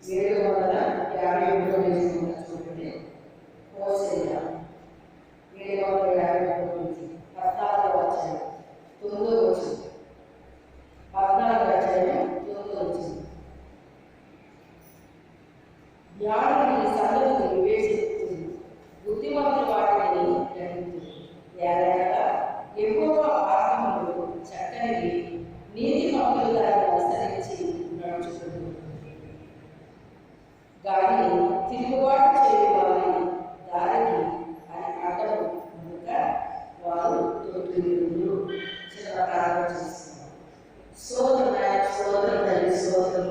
750 చూడండి. హోసేయ 750 నుంచి 14 వచ్చాయి 9 వచ్చింది. 14 వచ్చాయి 9 వచ్చింది. జ్ఞానులు ఈ సంగతులు వివేచిస్తుంది, బుద్ధిమంతులు వాటిని గ్రహించుతుంది. ఏదైనా ఎక్కువ ఆత్మలు చక్కనివి, నీతిమంతులు దాన్ని అనుసరించి నడుచుకుంటుంది. కానీ తిరుగుబాటు చేయవారి దారికి అని అడ్డము కనుక వారు తొట్టిల్లు. చిన్న ప్రారంభం చేస్తున్నారు. సోదరు తల్లి సోదరు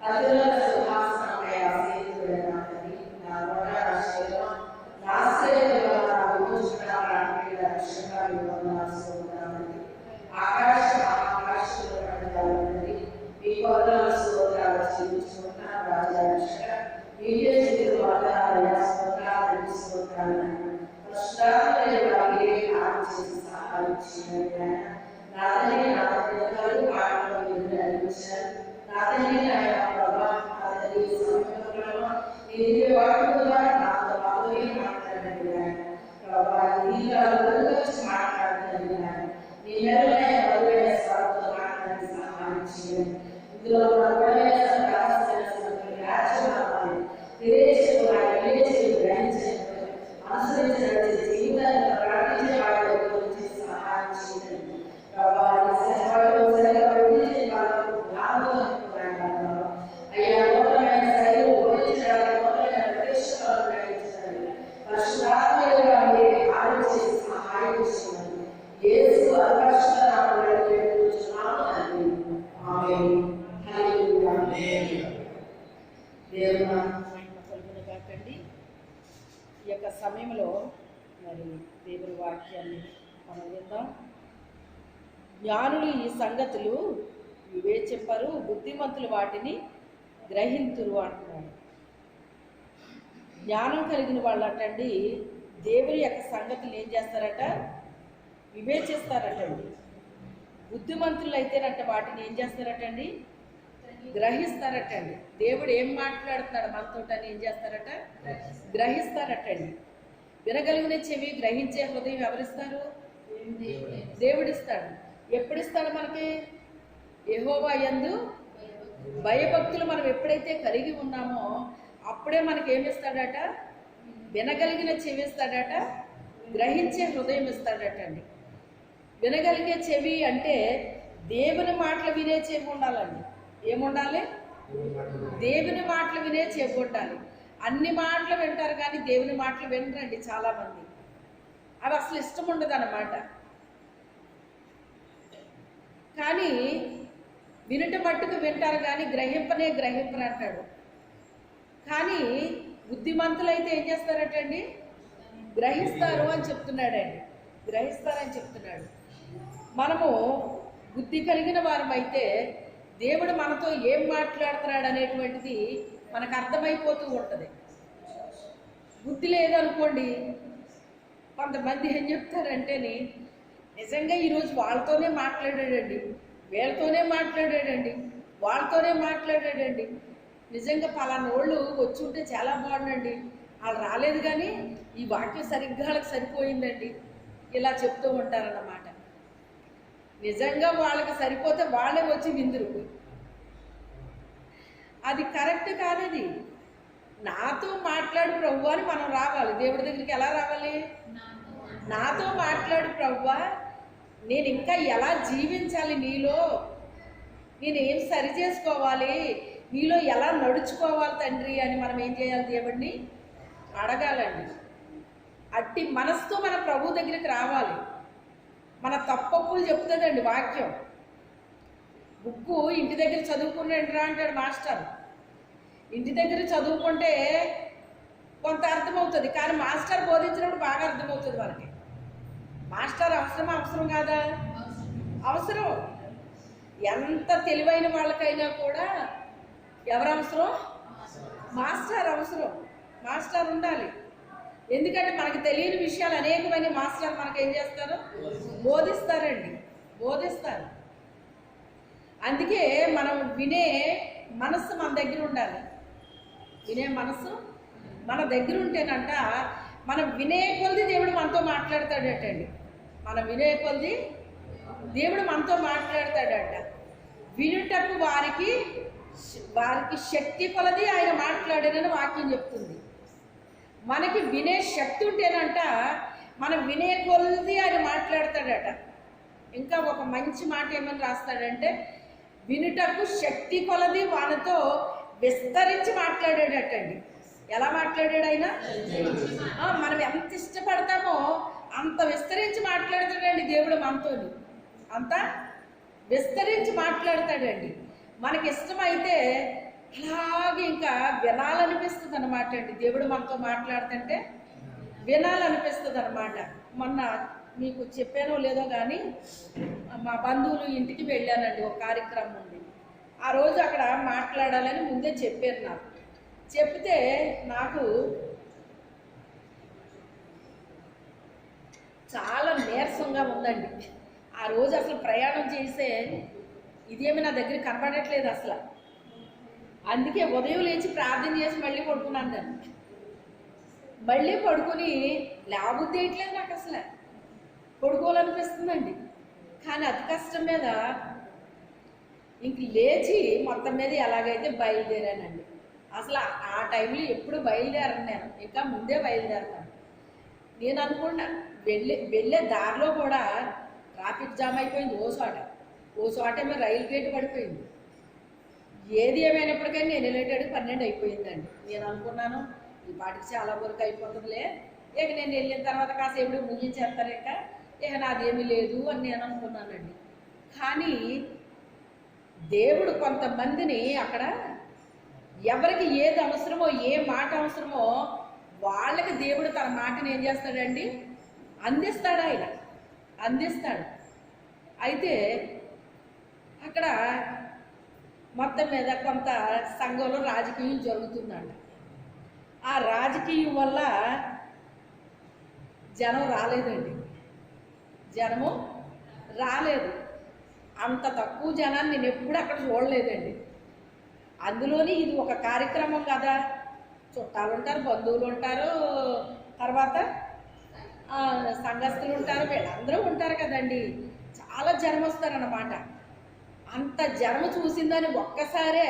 అతుల సింహాసనమై ఆశ్రయించుడైన తల్లి, నా నోట నా శరీరం నా ఆశ్రయంలో నా విమోచన ప్రాణికుల రక్షణగా వివరణాల్సి ఆకాశంలో పడ్డారు. మీ కొరల స్తోత్రాలు చెల్లించుకుంటా రాజాభిషేక మీడియా చేతులు వాతావరణ స్తోత్రాలు స్తోత్రాలను చేసి సహాయం చేయండి. నా తల్లి నా తల్లి పాటలు నడిపించారు. నా తల్లి ఆయన ప్రభావ నా తల్లి సమయంలో ఇది వాటి ద్వారా నాతో బాగా మాట్లాడండి. ప్రభావ వచ్చి మాట్లాడుతుంది. నీ మెరుగైన మరుగైన స్వరంతో మాట్లాడి సహాయం చేయండి. ఇందులో అనుసరించిన జీవితాన్ని ప్రార్థించే వాళ్ళ గురించి సహాయం చేయండి. అయ్యా నూతనమైన శైలి బోధించడానికి నూతనమైన ప్రదేశాలను గ్రహించండి. పరిశుద్ధాత్మగా ఆలోచించి సహాయం చేయండి. యేసు అపరిశుద్ధ నామములో వేడుకుంటున్నాము తండ్రి. ఆమేన్. హల్లెలూయా. దేవుని నామమున కాకండి. ఈ యొక్క సమయంలో మరి దేవుని వాక్యాన్ని మనం విందాం. జ్ఞానులు ఈ సంగతులు వివేచింపరు, బుద్ధిమంతులు వాటిని గ్రహింతురు అంటున్నాడు. జ్ఞానం కలిగిన వాళ్ళు అటండి దేవుని యొక్క సంగతులు ఏం చేస్తారట? వివేచిస్తారటండి. బుద్ధిమంతులు అయితేనట వాటిని ఏం చేస్తారటండి? గ్రహిస్తారటండి. దేవుడు ఏం మాట్లాడుతున్నాడు మనతోటని ఏం చేస్తారట? గ్రహిస్తారటండి. వినగలిగిన చెవి, గ్రహించే హృదయం ఎవరిస్తారు? దేవుడిస్తాడు. ఎప్పుడిస్తాడు మనకి? యెహోవా యందు భయభక్తులు మనం ఎప్పుడైతే కలిగి ఉన్నామో అప్పుడే మనకి ఏమిస్తాడట? వినగలిగిన చెవి ఇస్తాడట, గ్రహించే హృదయం ఇస్తాడటండి. వినగలిగే చెవి అంటే దేవుని మాటలు వినే చెవి ఉండాలండి. ఏముండాలి? దేవుని మాటలు వినే చెవి ఉండాలి. అన్ని మాటలు వింటారు కానీ దేవుని మాటలు వినరండి చాలామంది. అవి అసలు ఇష్టం ఉండదు అన్నమాట. కానీ వినుట మట్టుకు వింటారు కానీ గ్రహింపరు అంటాడు. కానీ బుద్ధిమంతులైతే ఏం చేస్తారటండి? గ్రహిస్తారు అని చెప్తున్నాడండి. గ్రహిస్తారని చెప్తున్నాడు. మనము బుద్ధి కలిగిన వారమైతే దేవుడు మనతో ఏం మాట్లాడుతున్నాడు అనేటువంటిది మనకు అర్థమైపోతూ ఉంటుంది. బుద్ధి లేదనుకోండి, కొంతమంది ఏం చెప్తారంటేని నిజంగా ఈరోజు వాళ్ళతోనే మాట్లాడాడండి, వీళ్ళతోనే మాట్లాడాడండి, వాళ్ళతోనే మాట్లాడాడండి, నిజంగా పలానోళ్ళు వచ్చి ఉంటే చాలా బాగుండండి, వాళ్ళు రాలేదు కానీ ఈ వాక్యం సరిగ్గా వాళ్ళకి సరిపోయిందండి, ఇలా చెప్తూ ఉంటారన్నమాట. నిజంగా వాళ్ళకి సరిపోతే వాళ్ళే వచ్చి విందురు. అది కరెక్ట్ కాదది. నాతో మాట్లాడు ప్రభువా అని మనం రావాలి దేవుడి దగ్గరికి. ఎలా రావాలి? నాతో మాట్లాడు ప్రభువా, నేను ఇంకా ఎలా జీవించాలి, నీలో నేను ఏం సరి చేసుకోవాలి, నీలో ఎలా నడుచుకోవాలి తండ్రి అని మనం ఏం చేయాలి? దేవుడిని అడగాలండి. అట్టి మనసుతో మన ప్రభు దగ్గరికి రావాలి. మన తప్పప్పులు చెప్తుందండి వాక్యం. బుక్కు ఇంటి దగ్గర చదువుకున్నాడు రా అంటాడు మాస్టర్. ఇంటి దగ్గర చదువుకుంటే కొంత అర్థమవుతుంది, కానీ మాస్టర్ బోధించినప్పుడు బాగా అర్థమవుతుంది మనకి. మాస్టర్ అవసరం కాదా? అవసరం. ఎంత తెలివైన వాళ్ళకైనా కూడా ఎవరు అవసరం? మాస్టర్ అవసరం. మాస్టర్ ఉండాలి. ఎందుకంటే మనకు తెలియని విషయాలు అనేకమైన మాస్టర్ మనకు ఏం చేస్తారు? బోధిస్తారండి, బోధిస్తారు. అందుకే మనం వినే మనస్సు మన దగ్గర ఉండాలి. వినే మనస్సు మన దగ్గర ఉంటేనంట మనం వినే కొలది దేవుడు మనతో మాట్లాడతాడటండి. మనం వినే కొలది దేవుడు మనతో మాట్లాడతాడట. వినుటకు వారికి శక్తి కొలది ఆయన మాట్లాడారని వాక్యం చెప్తుంది. మనకి వినే శక్తి ఉంటేనంట మనం వినే కొలది ఆయన మాట్లాడతాడట. ఇంకా ఒక మంచి మాట ఏమని రాస్తాడంటే, వినుటకు శక్తి కొలది వాళ్ళతో విస్తరించి మాట్లాడాడటండి. ఎలా మాట్లాడాడు ఆయన? మనం ఎంత ఇష్టపడతామో అంత విస్తరించి మాట్లాడతాడండి దేవుడు మనతో. అంత విస్తరించి మాట్లాడతాడండి. మనకి ఇష్టమైతే అలాగే ఇంకా వినాలనిపిస్తుంది అనమాట అండి. దేవుడు మనతో మాట్లాడుతుంటే వినాలనిపిస్తుంది అనమాట. మొన్న మీకు చెప్పానో లేదో కానీ మా బంధువులు ఇంటికి వెళ్ళానండి. ఒక కార్యక్రమం ఉంది. ఆ రోజు అక్కడ మాట్లాడాలని ముందే చెప్పారు నాకు. చెప్తే నాకు చాలా నీరసంగా ఉందండి. ఆ రోజు అసలు ప్రయాణం చేసే ఇదేమి నా దగ్గర కనపడట్లేదు అసలు. అందుకే ఉదయం లేచి ప్రార్థన చేసి మళ్ళీ పడుకున్నాను. దాన్ని మళ్ళీ పడుకుని లేబుద్ధి వేయట్లేదు నాకు. అసలు పడుకోవాలనిపిస్తుందండి. కానీ అతి కష్టం మీద ఇంక లేచి మొత్తం మీద ఎలాగైతే బయలుదేరానండి. అసలు ఆ టైంలో ఎప్పుడు బయలుదేరను నేను, ఇంకా ముందే బయలుదేరతాను. నేను అనుకున్నా వెళ్ళే దారిలో కూడా ట్రాఫిక్ జామ్ అయిపోయింది. ఓ చోట ఏమో రైలు గేట్ పడిపోయింది. ఏది ఏమైనప్పటికీ నేను వెళ్ళేటాడు 12 అయిపోయిందండి. నేను అనుకున్నాను ఈ పాటికి చాలా వరకు అయిపోతుందిలే, ఇక నేను వెళ్ళిన తర్వాత కాసేపు ముగించేస్తారు, ఇక నాదేమీ లేదు అని నేను అనుకున్నానండి. కానీ దేవుడు కొంతమందిని అక్కడ ఎవరికి ఏది అవసరమో, ఏ మాట అవసరమో వాళ్ళకి దేవుడు తన మాటని ఏం చేస్తాడండి? అందిస్తాడు. ఆయన అందిస్తాడు. అయితే అక్కడ మొత్తం మీద కొంత సంఘంలో రాజకీయం జరుగుతుందంట. ఆ రాజకీయం వల్ల జనం రాలేదండి. జనము రాలేదు. అంత తక్కువ జనాన్ని నేను ఎప్పుడు అక్కడ చూడలేదండి. అందులోని ఇది ఒక కార్యక్రమం కదా, చుట్టాలు ఉంటారు, బంధువులు ఉంటారు, తర్వాత సంఘస్థులు ఉంటారు, వీళ్ళందరూ ఉంటారు కదండి. చాలా జనం వస్తారన్నమాట. అంత జనం చూసిందని ఒక్కసారే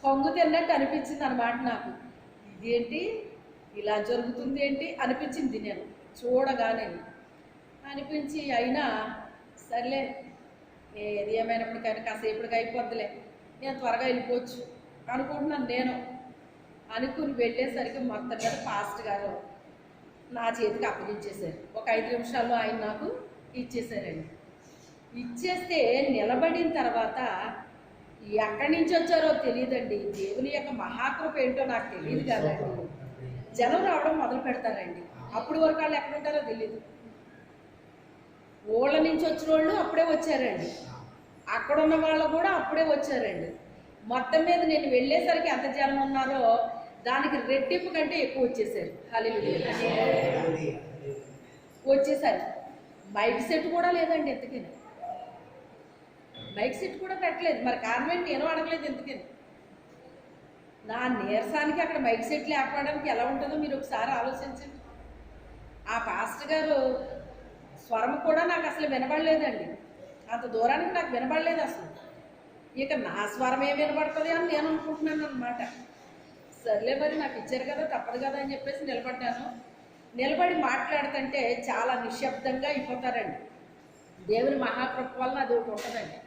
పొంగు తిన్నట్టు అనిపించింది అన్నమాట నాకు. ఇదేంటి ఇలా జరుగుతుంది ఏంటి అనిపించింది నేను చూడగానే. అనిపించి అయినా సర్లే ఏది ఏమైనప్పటికైనా కాసేపటికి అయిపోద్దిలే, నేను త్వరగా వెళ్ళిపోవచ్చు అనుకుంటున్నాను. నేను అనుకుని వెళ్ళేసరికి మొత్తం మీద పాస్ట్ గారు నా చేతికి అప్పగించేశారు. ఒక 5 నిమిషాల్లో ఆయన నాకు ఇచ్చేసారండి. ఇచ్చేస్తే నిలబడిన తర్వాత ఎక్కడి నుంచి వచ్చారో తెలియదండి. దేవుని యొక్క మహాకృప ఏంటో నాకు తెలియదు కదండి. జనం రావడం మొదలు పెడతారండి. అప్పుడు వరకు వాళ్ళు ఎక్కడ ఉంటారో తెలియదు. ఊళ్ళ నుంచి వచ్చిన వాళ్ళు అప్పుడే వచ్చారండి, అక్కడ ఉన్న వాళ్ళు కూడా అప్పుడే వచ్చారండి. మొత్తం మీద నేను వెళ్ళేసరికి ఎంత జనం ఉన్నారో దానికి రెట్టింపు కంటే ఎక్కువ వచ్చేసారు. హల్లెలూయా వచ్చేసారు. మైక్ సెట్ కూడా లేదండి. ఎందుకని మైక్ సెట్ కూడా పెట్టలేదు. మరి కారణం ఏంటి నేను అడగలేదు. ఎందుకని నా నీరసానికి అక్కడ మైక్ సెట్ లేకపోవడానికి ఎలా ఉంటుందో మీరు ఒకసారి ఆలోచించండి. ఆ పాస్టర్ గారు స్వరం కూడా నాకు అసలు వినబడలేదండి. అంత దూరానికి నాకు వినబడలేదు అసలు. ఇక నా స్వరం ఏం వినబడుతుంది అని నేను అనుకుంటున్నాను అన్నమాట. సర్లే మరి నాకు ఇచ్చారు కదా, తప్పదు కదా అని చెప్పేసి నిలబడ్డాను. నిలబడి మాట్లాడుతుంటే చాలా నిశ్శబ్దంగా అయిపోతారండి. దేవుని మహాకృప వలన అది ఒకటి ఉంటుందండి.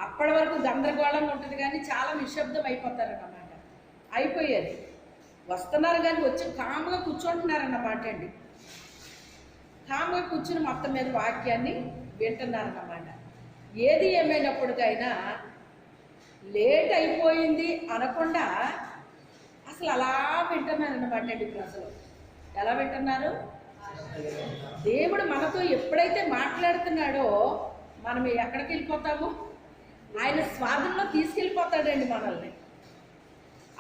అప్పటి వరకు గందరగోళంగా ఉంటుంది కానీ చాలా నిశ్శబ్దం అయిపోతారన్నమాట. అయిపోయేది. వస్తున్నారు కానీ వచ్చి కామ్గా కూర్చుంటున్నారన్నమాట అండి. కామ్గా కూర్చుని మొత్తం మీద వాక్యాన్ని వింటున్నారన్నమాట. ఏది ఏమైనప్పటికైనా లేట్ అయిపోయింది అనకుండా అసలు అలా వింటున్నారన్నమాట అండి. ప్రజలు ఎలా వింటున్నారు? దేవుడు మనతో ఎప్పుడైతే మాట్లాడుతున్నాడో మనం ఎక్కడికి వెళ్ళిపోతాము? ఆయన స్వాధీనంలో తీసుకెళ్ళిపోతాడండి మనల్ని.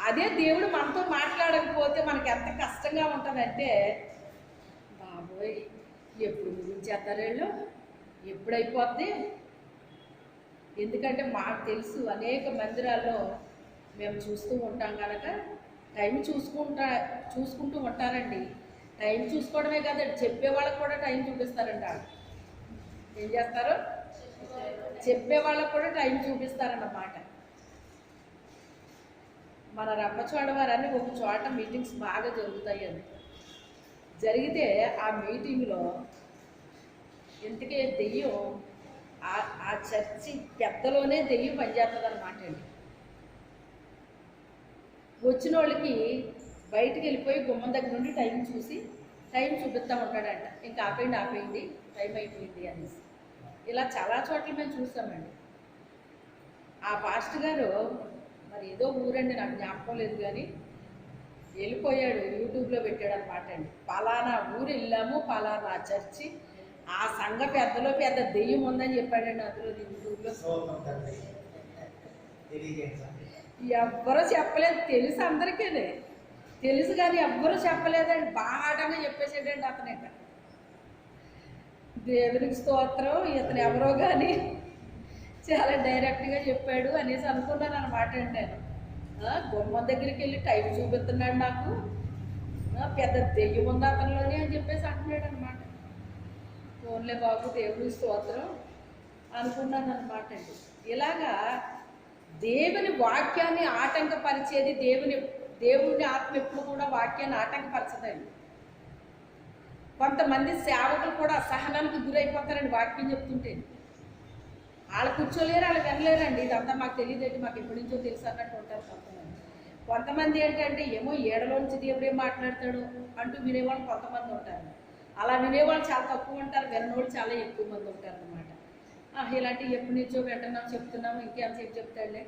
అదే దేవుడు మనతో మాట్లాడకపోతే మనకి ఎంత కష్టంగా ఉంటుందంటే, బాబోయ్ ఎప్పుడు ముగించేస్తారు వీళ్ళు, ఎప్పుడైపోద్ది, ఎందుకంటే మాకు తెలుసు అనేక మందిరాల్లో మేము చూస్తూ ఉంటాం కనుక టైం చూసుకుంటూ ఉంటారండి. టైం చూసుకోవడమే కాదండి, చెప్పే వాళ్ళకి కూడా టైం చూపిస్తారంట. ఏం చేస్తారు? చెప్పే వాళ్ళకు కూడా టైం చూపిస్తారన్నమాట. మన రంపచోడవరాన్ని ఒక చోట మీటింగ్స్ బాగా జరుగుతాయి అని జరిగితే ఆ మీటింగ్లో ఇంతకే దెయ్యం ఆ చర్చి పెద్దలోనే దెయ్యం పనిచేస్తుంది అనమాట అండి. వచ్చిన వాళ్ళకి బయటికి వెళ్ళిపోయి గుమ్మం దగ్గర నుండి టైం చూసి టైం చూపిస్తూ ఉంటాడంట. ఇంకా ఆపేయండి టైం అయిపోయింది అనేసి. ఇలా చాలా చోట్ల మేము చూసామండి. ఆ పాస్టర్ గారు మరి ఏదో ఊరండి, నాకు జ్ఞాపకం లేదు, కానీ వెళ్ళిపోయాడు, యూట్యూబ్లో పెట్టాడు అనమాట అండి. పలానా ఊరు వెళ్ళాము, పలానా చర్చి, ఆ సంఘ పెద్దలో పెద్ద దెయ్యం ఉందని చెప్పాడండి అందులో యూట్యూబ్లో. ఎవ్వరూ చెప్పలేదు, తెలుసు అందరికీ తెలుసు, కానీ ఎవ్వరూ చెప్పలేదండి. బాటంగా చెప్పేసాడండి అతను. ఇంకా దేవునికి స్తోత్రం, ఇతను ఎవరో కానీ చాలా డైరెక్ట్గా చెప్పాడు అనేసి అనుకున్నాను అనమాట అండి. నేను గుమ్మం దగ్గరికి వెళ్ళి టైం చూపిస్తున్నాడు, నాకు పెద్ద దెయ్యం ఉంది అతనిలోనే అని చెప్పేసి అంటున్నాడు అనమాట. ఫోన్లే బాబు, దేవుని స్తోత్రం అనుకున్నాను అనమాట అండి. ఇలాగా దేవుని వాక్యాన్ని ఆటంకపరిచేది దేవుని ఆత్మ ఎప్పుడు కూడా వాక్యాన్ని ఆటంకపరచదండి. కొంతమంది సేవకులు కూడా అసహనానికి గురైపోతారండి వాక్యం చెప్తుంటే. వాళ్ళు కూర్చోలేరు, వాళ్ళు వినలేరండి. ఇదంతా మాకు తెలియదండి, మాకు ఎప్పటి నుంచో తెలుసు అన్నట్టు ఉంటారు కొంతమంది ఏంటంటే ఏమో ఏడలోంచి దేవుడు ఏం మాట్లాడతాడు అంటూ వినేవాళ్ళు కొంతమంది ఉంటారు. అలా వినేవాళ్ళు చాలా తక్కువ ఉంటారు, విన్నోళ్ళు చాలా ఎక్కువ మంది ఉంటారు అనమాట. ఇలాంటివి ఎప్పటి నుంచో వింటున్నాం, చెప్తున్నాము, ఇంకేంతసేపు చెప్తాడులే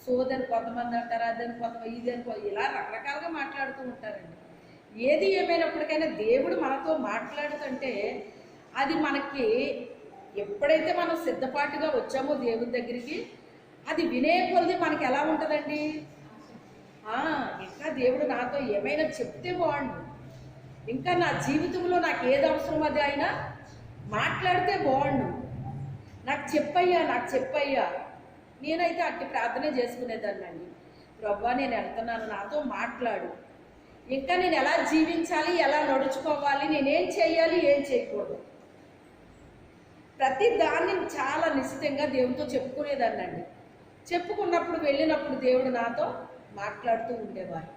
సోదని కొంతమంది అంటారు, అదని కొంతమంది, ఇదని, ఇలా రకరకాలుగా మాట్లాడుతూ ఉంటారండి. ఏది ఏమైనప్పటికైనా దేవుడు మనతో మాట్లాడుతుంటే అది మనకి ఎప్పుడైతే మనం సిద్ధపాటుగా వచ్చామో దేవుని దగ్గరికి, అది వినే కొలది మనకి ఎలా ఉంటుందండి? ఇంకా దేవుడు నాతో ఏమైనా చెప్తే బాగుండు, ఇంకా నా జీవితంలో నాకు ఏది అవసరం అది అయినా మాట్లాడితే బాగుండు, నాకు చెప్పయ్యా. నేనైతే అట్టి ప్రార్థన చేసుకునేదాన్ని అండి. ప్రభువా, నేను వెళ్తున్నాను, నాతో మాట్లాడు, ఇంకా నేను ఎలా జీవించాలి, ఎలా నడుచుకోవాలి, నేనేం చేయాలి, ఏం చేయకూడదు, ప్రతి దాన్ని చాలా నిశ్చితంగా దేవునితో చెప్పుకునేదాన్ని అండి. చెప్పుకున్నప్పుడు వెళ్ళినప్పుడు దేవుడు నాతో మాట్లాడుతూ ఉండేవారు.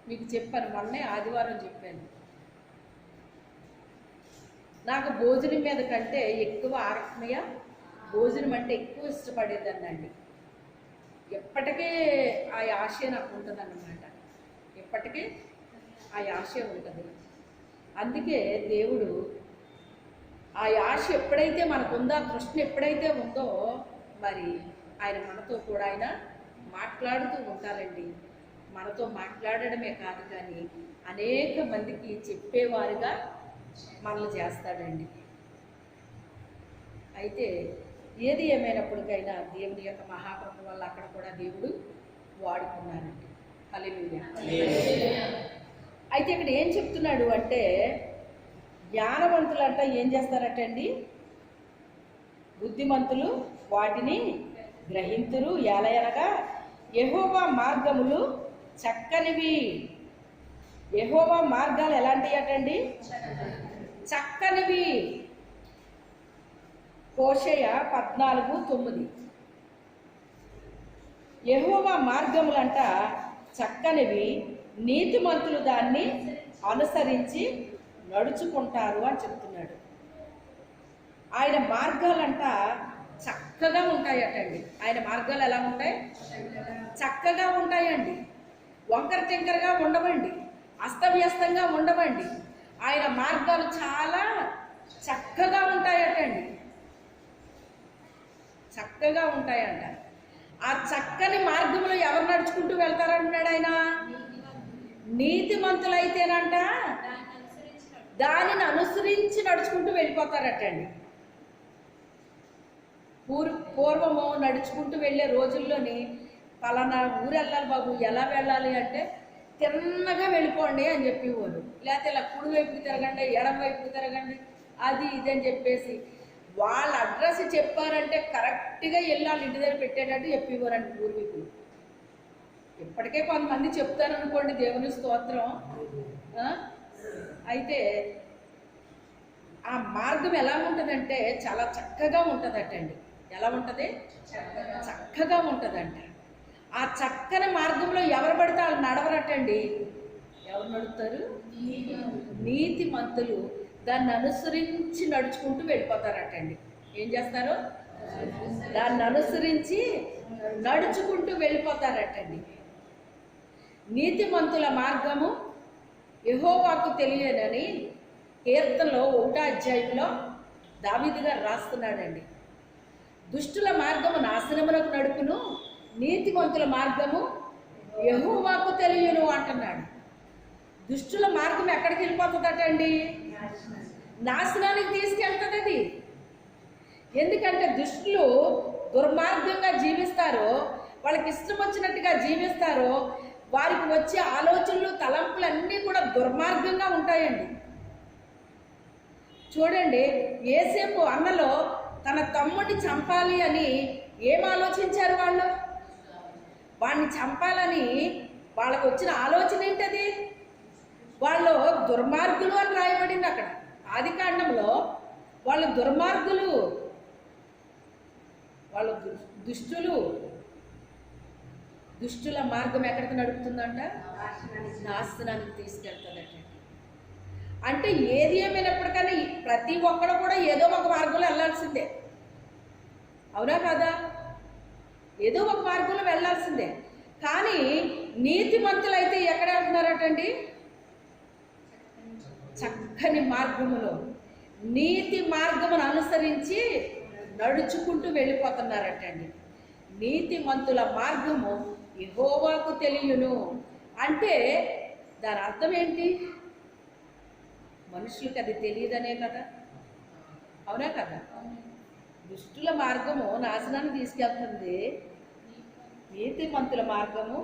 మీకు చెప్పాను, మొన్నే ఆదివారం చెప్పాను. నాకు భోజనం మీద కంటే ఎక్కువ ఆత్మీయ భోజనం అంటే ఎక్కువ ఇష్టపడేదాన్ని అండి. ఎప్పటికీ ఆ ఆశ నాకు ఉంటుందన్నమాట, ఎప్పటికీ ఆ ఆశ ఉంటుంది. అందుకే దేవుడు ఆ ఆశ ఎప్పుడైతే మనకుందో, ఆ తృష్ణ ఎప్పుడైతే ఉందో, మరి ఆయన మనతో కూడా ఆయన మాట్లాడుతూ ఉంటారండి. మనతో మాట్లాడడమే కాదు, కానీ అనేక మందికి చెప్పేవారుగా మనల్ని చేస్తాడండి. అయితే ఏది ఏమైనప్పటికైనా దేవుని యొక్క మహాకృప వల్ల అక్కడ కూడా దేవుడు వాడుకున్నారండి. హల్లెలూయా. అయితే ఇక్కడ ఏం చెప్తున్నాడు అంటే, జ్ఞానవంతులంట ఏం చేస్తారట అండి? బుద్ధిమంతులు వాటిని గ్రహింతురు. ఎలయనగా యెహోవా మార్గములు చక్కనివి. యెహోవా మార్గాలు ఎలాంటివి అటండి? చక్కనివి. హోషేయ 14:9. యెహోవా మార్గములంట చక్కనివి, నీతిమంతులు దాన్ని అనుసరించి నడుచుకుంటారు అని చెప్తున్నాడు. ఆయన మార్గాలంట చక్కగా ఉంటాయటండి. ఆయన మార్గాలు ఎలా ఉంటాయి? చక్కగా ఉంటాయండి. వంకర టెంకరగా ఉండవండి, అస్తవ్యస్తంగా ఉండవండి. ఆయన మార్గాలు చాలా చక్కగా ఉంటాయటండి, చక్కగా ఉంటాయంట. ఆ చక్కని మార్గంలో ఎవరు నడుచుకుంటూ వెళ్తారంటున్నాడు ఆయన? నీతిమంతులైతేనంట దానిని అనుసరించి నడుచుకుంటూ వెళ్ళిపోతారటండి. పూర్వము నడుచుకుంటూ వెళ్ళే రోజుల్లోని పలానా ఊరు వెళ్ళాలి బాబు, ఎలా వెళ్ళాలి అంటే తిన్నగా వెళ్ళిపోండి అని చెప్పేవారు. లేకపోతే ఇలా కుడి వైపుకి తిరగండి, ఎడం వైపుకి తిరగండి, అది ఇది అని చెప్పేసి వాళ్ళ అడ్రస్ చెప్పారంటే కరెక్ట్గా వెళ్ళి వాళ్ళ ఇంటి దగ్గర పెట్టేటట్టు చెప్పేవారండి పూర్వీకులు. ఇప్పటికే కొంతమంది చెప్తారనుకోండి, దేవుని స్తోత్రం. అయితే ఆ మార్గం ఎలా ఉంటుందంటే చాలా చక్కగా ఉంటుందటండి. ఎలా ఉంటుంది? చక్కగా ఉంటుందంట. ఆ చక్కని మార్గంలో ఎవరు పడితే వాళ్ళు నడవరటండి. ఎవరు నడుపుతారు? నీతిమంతులు దాన్ని అనుసరించి నడుచుకుంటూ వెళ్ళిపోతారటండి. ఏం చేస్తారు? దాన్ని అనుసరించి నడుచుకుంటూ వెళ్ళిపోతారటండి. నీతిమంతుల మార్గము యెహోవాకు తెలియనని కీర్తనలో 1వ అధ్యాయంలో దావీదు గారు రాస్తున్నాడండి. దుష్టుల మార్గము నాశనమునకు నడుపును, నీతిమంతుల మార్గము యెహోవాకు తెలియను అంటున్నాడు. దుష్టుల మార్గం ఎక్కడికి వెళ్ళిపోతుందటండి? నాశనానికి తీసుకెళ్తుంది అది. ఎందుకంటే దుష్టులు దుర్మార్గంగా జీవిస్తారో, వాళ్ళకి ఇష్టం వచ్చినట్టుగా జీవిస్తారో, వారికి వచ్చే ఆలోచనలు తలంపులు అన్నీ కూడా దుర్మార్గంగా ఉంటాయండి. చూడండి, యోసేపు అన్నలో తన తమ్ముడిని చంపాలి అని ఏం ఆలోచించారు వాళ్ళు? వాడిని చంపాలని వాళ్ళకు వచ్చిన ఆలోచన ఏంటది? వాళ్ళు దుర్మార్గులు అని రాయబడింది అక్కడ ఆదికాండంలో. వాళ్ళు దుర్మార్గులు, వాళ్ళు దుష్టులు. దుష్టుల మార్గం ఎక్కడికి నడుపుతుందంట? నాశనానికి తీసుకెళ్తుందట. అంటే ఏది ఏమైనప్పటికీ ప్రతి ఒక్కడు కూడా ఏదో ఒక మార్గంలో వెళ్ళాల్సిందే. అవునా కదా? ఏదో ఒక మార్గంలో వెళ్ళాల్సిందే. కానీ నీతిమంతులు అయితే ఎక్కడ వెళ్తున్నారటండి? చక్కని మార్గములో, నీతి మార్గమును అనుసరించి నడుచుకుంటూ వెళ్ళిపోతున్నారటండి. నీతిమంతుల మార్గము యెహోవాకు తెలియను అంటే దాని అర్థం ఏంటి? మనుషులకు అది తెలియదనే కదా. అవునా కదా? దుష్టుల మార్గము నాశనాన్ని తీసుకెళ్తుంది, నీతిమంతుల మార్గము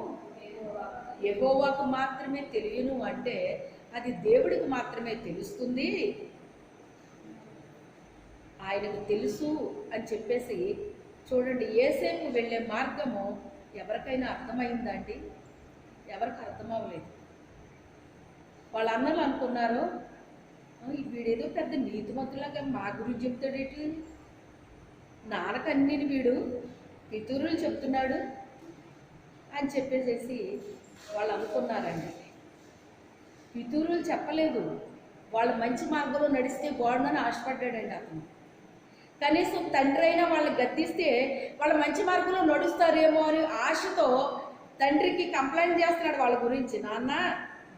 యెహోవాకు మాత్రమే తెలియను అంటే అది దేవుడికి మాత్రమే తెలుస్తుంది, ఆయనకు తెలుసు అని చెప్పేసి. చూడండి, యోసేపు వెళ్ళే మార్గము ఎవరికైనా అర్థమైందా అండి? ఎవరికి అర్థం అవ్వలేదు. వాళ్ళ అన్నలు అనుకున్నారు, వీడేదో పెద్ద నీతిమంతులాగా మా గురించి చెప్తాడేటి, నాన్నకన్నీ వీడు పితూరులు చెప్తున్నాడు అని చెప్పేసేసి వాళ్ళు అనుకున్నారండి. పితూరులు చెప్పలేదు, వాళ్ళు మంచి మార్గంలో నడిస్తే బాగుండని ఆశపడ్డాడండి అతను. కనీసం తండ్రి అయినా వాళ్ళని గద్దిస్తే వాళ్ళు మంచి మార్గంలో నడుస్తారేమో అని ఆశతో తండ్రికి కంప్లైంట్ చేస్తున్నాడు వాళ్ళ గురించి. నాన్న,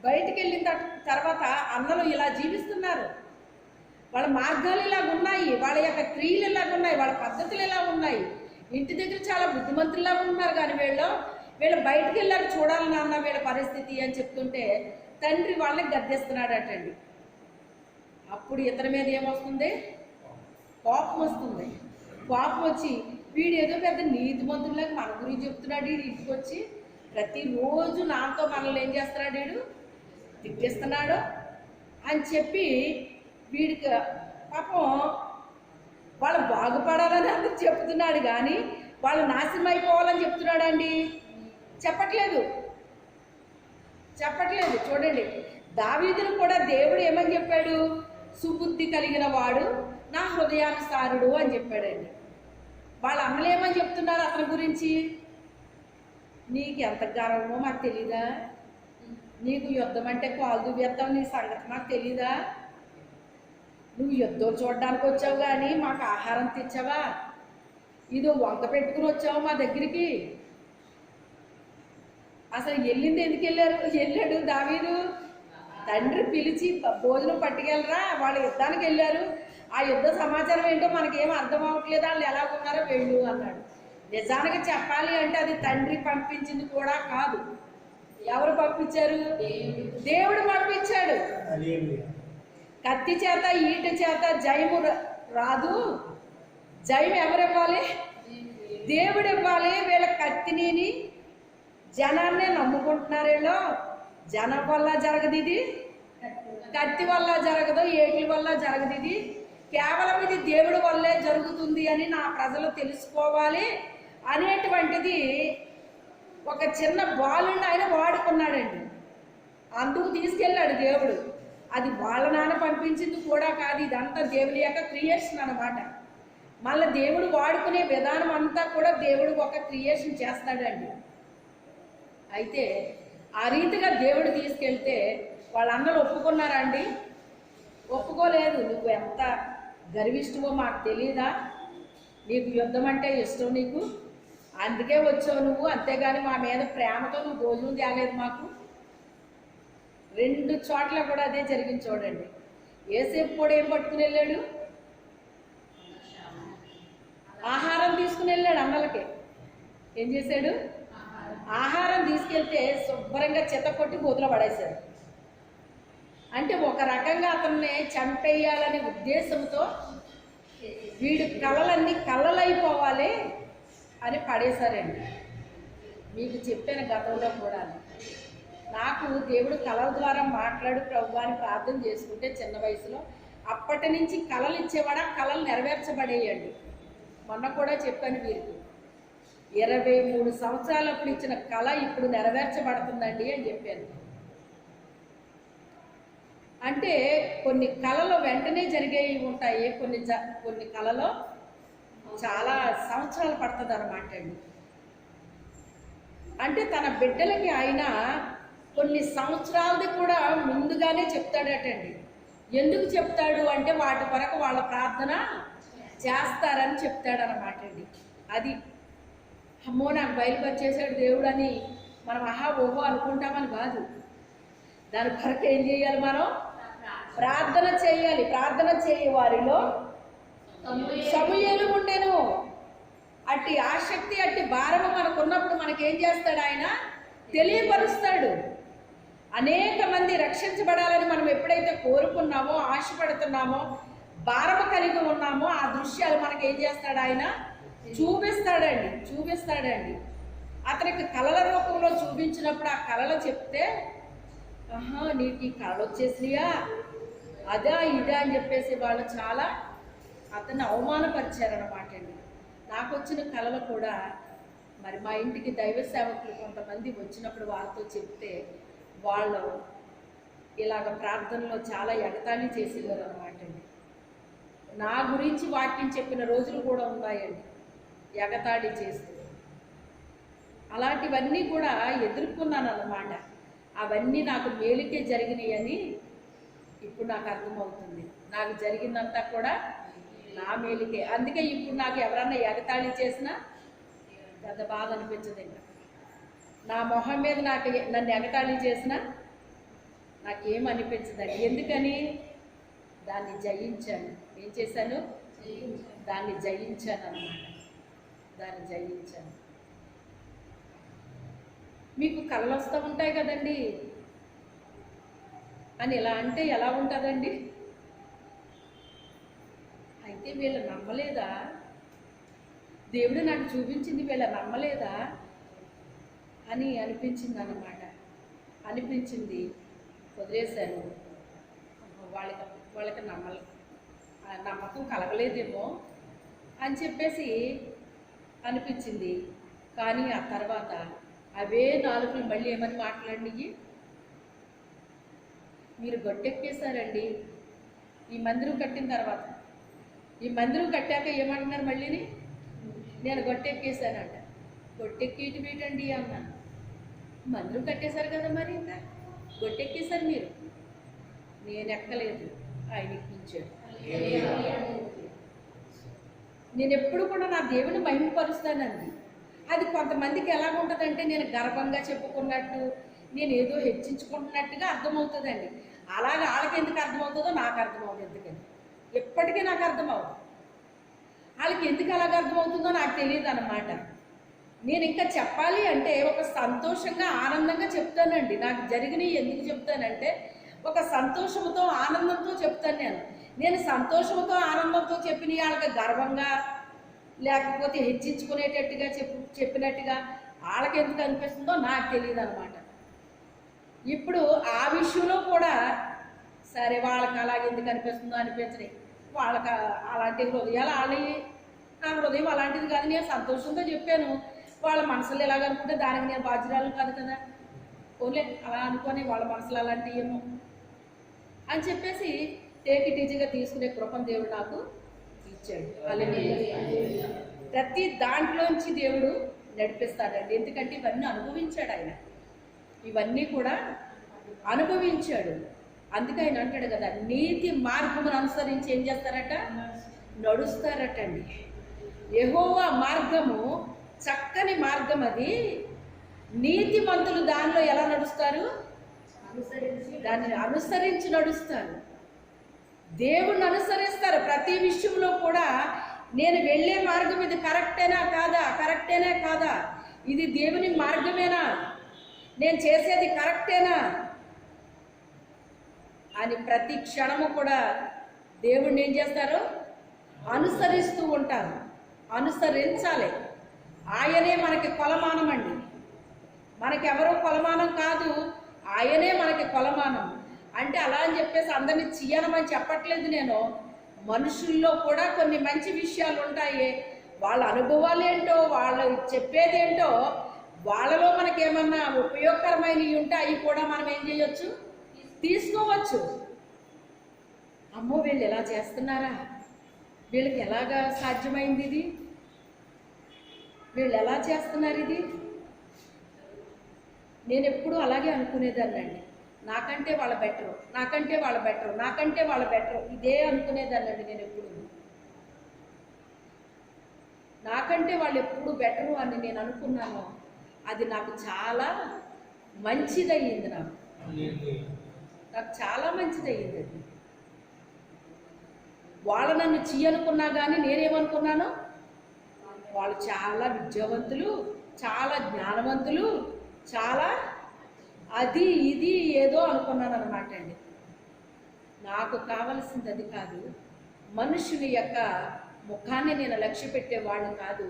బయటికి వెళ్ళిన తర్వాత అన్నలు ఇలా జీవిస్తున్నారు, వాళ్ళ మార్గాలు ఇలాగ ఉన్నాయి, వాళ్ళ యొక్క క్రియలు ఇలాగ ఉన్నాయి, వాళ్ళ పద్ధతులు ఇలా ఉన్నాయి, ఇంటి దగ్గర చాలా బుద్ధిమంతుల్లాగా ఉన్నారు, కానీ వీళ్ళు బయటికి వెళ్ళాక చూడాలి నాన్న వీళ్ళ పరిస్థితి అని చెప్తుంటే తండ్రి వాళ్ళని గద్దిస్తున్నాడటండి. అప్పుడు ఇతని మీద ఏమొస్తుంది? కోపం వస్తుంది. కోపం వచ్చి వీడేదో పెద్ద నీతిమంతుల్లాగా మన గురించి చెప్తున్నాడు, వీడు ఇంటికి వచ్చి ప్రతిరోజు నాతో మనల్ని ఏం చేస్తున్నాడు, వీడు తిట్టిస్తున్నాడు అని చెప్పి వీడికి పాపం వాళ్ళు బాగుపడాలని అందరూ చెప్తున్నాడు, కానీ వాళ్ళు నాశనం అయిపోవాలని చెప్తున్నాడండి? చెప్పట్లేదు. చూడండి, దావీదును కూడా దేవుడు ఏమని చెప్పాడు? సుబుద్ధి కలిగిన వాడు, నా హృదయానుసారుడు అని చెప్పాడండి. వాళ్ళ అమ్మలు ఏమని చెప్తున్నారు అతని గురించి? నీకు ఎంత గర్వమో మాకు తెలీదా? నీకు యుద్ధం అంటే కాలు దువ్వేస్తావు, నీ సంగతి మాకు తెలీదా? నువ్వు యుద్ధం చూడడానికి వచ్చావు కానీ మాకు ఆహారం తెచ్చావా? ఇదో వంక పెట్టుకుని వచ్చావు మా దగ్గరికి. అసలు వెళ్ళింది ఎందుకు వెళ్ళాడు దావీదు? తండ్రి పిలిచి భోజనం పట్టుకెళ్ళరా, వాళ్ళు యుద్ధానికి వెళ్ళారు, ఆ యుద్ధ సమాచారం ఏంటో మనకేం అర్థం అవ్వట్లేదు, వాళ్ళు ఎలా ఉన్నారో వెళ్ళు అన్నాడు. నిజానికి చెప్పాలి అంటే అది తండ్రి పంపించింది కూడా కాదు. ఎవరు పంపించారు? దేవుడు పంపించాడు. కత్తి చేత ఈట చేత జయము రాదు, జయం ఎవరు ఇవ్వాలి? దేవుడు ఇవ్వాలి. వీళ్ళ కత్తిని జనాన్నే నమ్ముకుంటున్నారు. వీళ్ళు జనం వల్ల జరగదు, ఇది కత్తి వల్ల జరగదు, ఏట్ల వల్ల జరగదు, ఇది కేవలం ఇది దేవుడి వల్లే జరుగుతుంది అని నా ప్రజలు తెలుసుకోవాలి అనేటువంటిది ఒక చిన్న బాలుని ఆయన వాడుకున్నాడండి. అందుకు తీసుకెళ్ళాడు దేవుడు. అది వాళ్ళ నాన్న పంపించింది కూడా కాదు, ఇదంతా దేవుని యొక్క క్రియేషన్ అన్నమాట. మళ్ళీ దేవుడు వాడుకునే విధానం అంతా కూడా దేవుడు ఒక క్రియేషన్ చేస్తాడండి. అయితే ఆ రీతిగా దేవుడు తీసుకెళ్తే వాళ్ళ అన్నలు ఒప్పుకున్నారా అండి? ఒప్పుకోలేదు. నువ్వు ఎంత గర్విష్ఠవో మాకు తెలియదా, నీకు యుద్ధం అంటే ఇష్టం, నీకు అందుకే వచ్చావు నువ్వు, అంతేగాని మా మీద ప్రేమతో నువ్వు భోజనం తేలేదు మాకు. 2 చోట్ల కూడా అదే జరిగింది చూడండి. ఏసేపు కూడా ఏం పట్టుకుని వెళ్ళాడు? ఆహారం తీసుకుని వెళ్ళాడు అన్నలకి. ఏం చేశాడు? ఆహారం తీసుకెళ్తే శుభ్రంగా చెత్త కొట్టి బూతులో పడేశాడు. అంటే ఒక రకంగా అతన్ని చంపేయాలనే ఉద్దేశంతో వీడి కళలన్నీ కళ్ళలైపోవాలి అని పడేశారండి. మీకు చెప్పాను గతంలో కూడా, నాకు దేవుడు కళల ద్వారా మాట్లాడు ప్రభు అని ప్రార్థన చేసుకుంటే చిన్న వయసులో, అప్పటి నుంచి కళలు ఇచ్చేవాడా, కళలు నెరవేర్చబడేయండి. మొన్న కూడా చెప్పాను వీరికి, 23 సంవత్సరాలప్పుడు ఇచ్చిన కళ ఇప్పుడు నెరవేర్చబడుతుందండి అని చెప్పాను. అంటే కొన్ని కళలు వెంటనే జరిగేవి ఉంటాయి, కొన్ని కళలో చాలా సంవత్సరాలు పడుతుంది అన్నమాట అండి. అంటే తన బిడ్డలకి ఆయన కొన్ని సంవత్సరాలది కూడా ముందుగానే చెప్తాడటండి. ఎందుకు చెప్తాడు అంటే వాటి వరకు వాళ్ళ ప్రార్థన చేస్తారని చెప్తాడనమాట అండి. అది అమ్మో నాకు బయలుపరిచేసాడు దేవుడు అని మనం ఆహా ఓహో అనుకుంటామని కాదు. దాని కొరకు ఏం చేయాలి? మనం ప్రార్థన చేయాలి. ప్రార్థన చేయ వారిలో సమూయేలు ఉండెను. అట్టి ఆసక్తి, అట్టి భారము మనకున్నప్పుడు మనకేం చేస్తాడు? ఆయన తెలియపరుస్తాడు. అనేక మంది రక్షించబడాలని మనం ఎప్పుడైతే కోరుకున్నామో, ఆశపడుతున్నామో, భారము కలిగి ఉన్నామో ఆ దృశ్యాలు మనకి ఏం చేస్తాడు? ఆయన చూపిస్తాడండి. అతనికి కళల రూపంలో చూపించినప్పుడు ఆ కళలు చెప్తే, ఆహా నీకు ఈ కళలు వచ్చేసినాయా, అదా ఇదా అని చెప్పేసి వాళ్ళు చాలా అతన్ని అవమానపరిచారనమాట అండి. నాకు వచ్చిన కళలు కూడా మరి మా ఇంటికి దైవ సేవకులు కొంతమంది వచ్చినప్పుడు వాళ్ళతో చెప్తే వాళ్ళు ఇలాగ ప్రార్థనలో చాలా ఎగతాళి చేసేవారు అనమాట అండి. నా గురించి వాక్యం చెప్పిన రోజులు కూడా ఉన్నాయండి, ఎగతాళి చేస్తూ. అలాంటివన్నీ కూడా ఎదుర్కొన్నాను అన్నమాట. అవన్నీ నాకు మేలుకే జరిగినాయి అని ఇప్పుడు నాకు అర్థమవుతుంది. నాకు జరిగిందంతా కూడా నా మేలుకే. అందుకే ఇప్పుడు నాకు ఎవరన్నా ఎగతాళి చేసినా పెద్ద బాధ అనిపించదు. ఇంకా నా మొహం మీద నన్ను ఎగతాళి చేసినా నాకేం అనిపించదండి. ఎందుకని? దాన్ని జయించాను. ఏం చేశాను? దాన్ని జయించాను అన్నమాట. దాన్ని జయించాను. మీకు కళ్ళు వస్తూ ఉంటాయి కదండి అని ఇలా అంటే ఎలా ఉంటుందండి? అయితే వీళ్ళు నమ్మలేదా? దేవుడు నాకు చూపించింది వీళ్ళ నమ్మలేదా అని అనిపించింది అన్నమాట. అనిపించింది, వదిలేశాను. వాళ్ళకి నమ్మకం కలగలేదేమో అని చెప్పేసి అనిపించింది. కానీ ఆ తర్వాత అవే నాలుగులు మళ్ళీ ఏమని మాట్లాడినవి? మీరు గొట్టెక్కేశారండి. ఈ మందిరం కట్టిన తర్వాత, ఈ మందిరం కట్టాక ఏమంటున్నారు మళ్ళీని? నేను గొట్టెక్కేశానంట. గొట్టెక్కేయటం ఏంటండి అన్నాను. మందిరం కట్టేశారు కదా, మరి ఇంకా గొట్టెక్కేశారు మీరు. నేను ఎక్కలేదు, ఆయన ఎక్కించాడు. నేను ఎప్పుడు కూడా నా దేవుని మహిమపరుస్తానండి. అది కొంతమందికి ఎలాగుంటుందంటే నేను గర్వంగా చెప్పుకున్నట్టు, నేను ఏదో హెచ్చించుకుంటున్నట్టుగా అర్థమవుతుందండి. అలాగే వాళ్ళకి ఎందుకు అర్థమవుతుందో నాకు అర్థమవుతుంది. ఎందుకని ఎప్పటికీ నాకు అర్థమవుతుంది. వాళ్ళకి ఎందుకు అలాగ అర్థమవుతుందో నాకు తెలియదు అన్నమాట. నేను ఇంకా చెప్పాలి అంటే ఒక సంతోషంగా ఆనందంగా చెప్తానండి. నాకు జరిగినవి ఎందుకు చెప్తానంటే ఒక సంతోషంతో ఆనందంతో చెప్తాను. నేను సంతోషంతో ఆనందంతో చెప్పిన వాళ్ళకి గర్వంగా లేకపోతే హెచ్చించుకునేటట్టుగా చెప్పినట్టుగా వాళ్ళకి ఎందుకు అనిపిస్తుందో నాకు తెలియదు అనమాట. ఇప్పుడు ఆ విషయంలో కూడా సరే వాళ్ళకి అలాగే ఎందుకు అనిపిస్తుందో అనిపించని వాళ్ళకి అలాంటి హృదయాలు వాళ్ళవి, నా హృదయం అలాంటిది కాదు. నేను సంతోషంతో చెప్పాను, వాళ్ళ మనసులో ఎలాగనుకుంటే దానికి నేను బాధ్యురాలు కాదు కదా. ఓన్లే అలా అనుకొని వాళ్ళ మనసులో అలాంటివి ఏమో అని చెప్పేసి టేక్ ఇట్ ఈజీగా తీసుకునే కృపను దేవుడు నాకు ఇచ్చాడు. హల్లెలూయా. ప్రతి దాంట్లోంచి దేవుడు నడిపిస్తాడండి. ఎందుకంటే ఇవన్నీ అనుభవించాడు ఆయన, ఇవన్నీ కూడా అనుభవించాడు. అందుకే ఆయన అంటాడు కదా, నీతి మార్గమును అనుసరించి ఏం చేస్తారట, నడుస్తారటండి. యెహోవా మార్గము చక్కని మార్గం, అది నీతిమంతులు దానిలో ఎలా నడుస్తారు, దాన్ని అనుసరించి నడుస్తారు. దేవుణ్ణి అనుసరిస్తారు ప్రతి విషయంలో కూడా. నేను వెళ్ళే మార్గం ఇది కరెక్టేనా కాదా, కరెక్టేనా కాదా, ఇది దేవుని మార్గమేనా, నేను చేసేది కరెక్టేనా అని ప్రతి క్షణము కూడా దేవుణ్ణి ఏం చేస్తారు, అనుసరిస్తూ ఉంటారు. అనుసరించాలి. ఆయనే మనకి కొలమానం అండి, మనకెవరో కొలమానం కాదు, ఆయనే మనకి కొలమానం. అంటే అలా అని చెప్పేసి అందరినీ చీయనమని చెప్పట్లేదు నేను. మనుషుల్లో కూడా కొన్ని మంచి విషయాలు ఉంటాయి. వాళ్ళ అనుభవాలు ఏంటో, వాళ్ళు చెప్పేదేంటో, వాళ్ళలో మనకేమన్నా ఉపయోగకరమైనవి ఉంటే అవి కూడా మనం ఏం చేయొచ్చు, తీసుకోవచ్చు. అమ్మో వీళ్ళు ఎలా చేస్తున్నారా, వీళ్ళకి ఎలాగా సాధ్యమైంది ఇది, వీళ్ళు ఎలా చేస్తున్నారు ఇది. నేను ఎప్పుడు అలాగే అనుకునేదాన్నండి, నాకంటే వాళ్ళ బెటరు, నాకంటే వాళ్ళ బెటరు, నాకంటే వాళ్ళ బెటరు, ఇదే అనుకునేదాన్నండి నేను ఎప్పుడు. నాకంటే వాళ్ళు ఎప్పుడు బెటరు అని నేను అనుకున్నాను. అది నాకు చాలా మంచిదయ్యింది, నాకు చాలా మంచిదయ్యింది అది. వాళ్ళు నన్ను అనుకున్నా కానీ నేనేమనుకున్నాను, వాళ్ళు చాలా విద్యావంతులు, చాలా జ్ఞానవంతులు, చాలా అది ఇది ఏదో అనుకున్నాను అనమాట అండి. నాకు కావలసింది అది కాదు. మనుషుని యొక్క ముఖాన్ని నేను లక్ష్య పెట్టేవాడిని కాదు,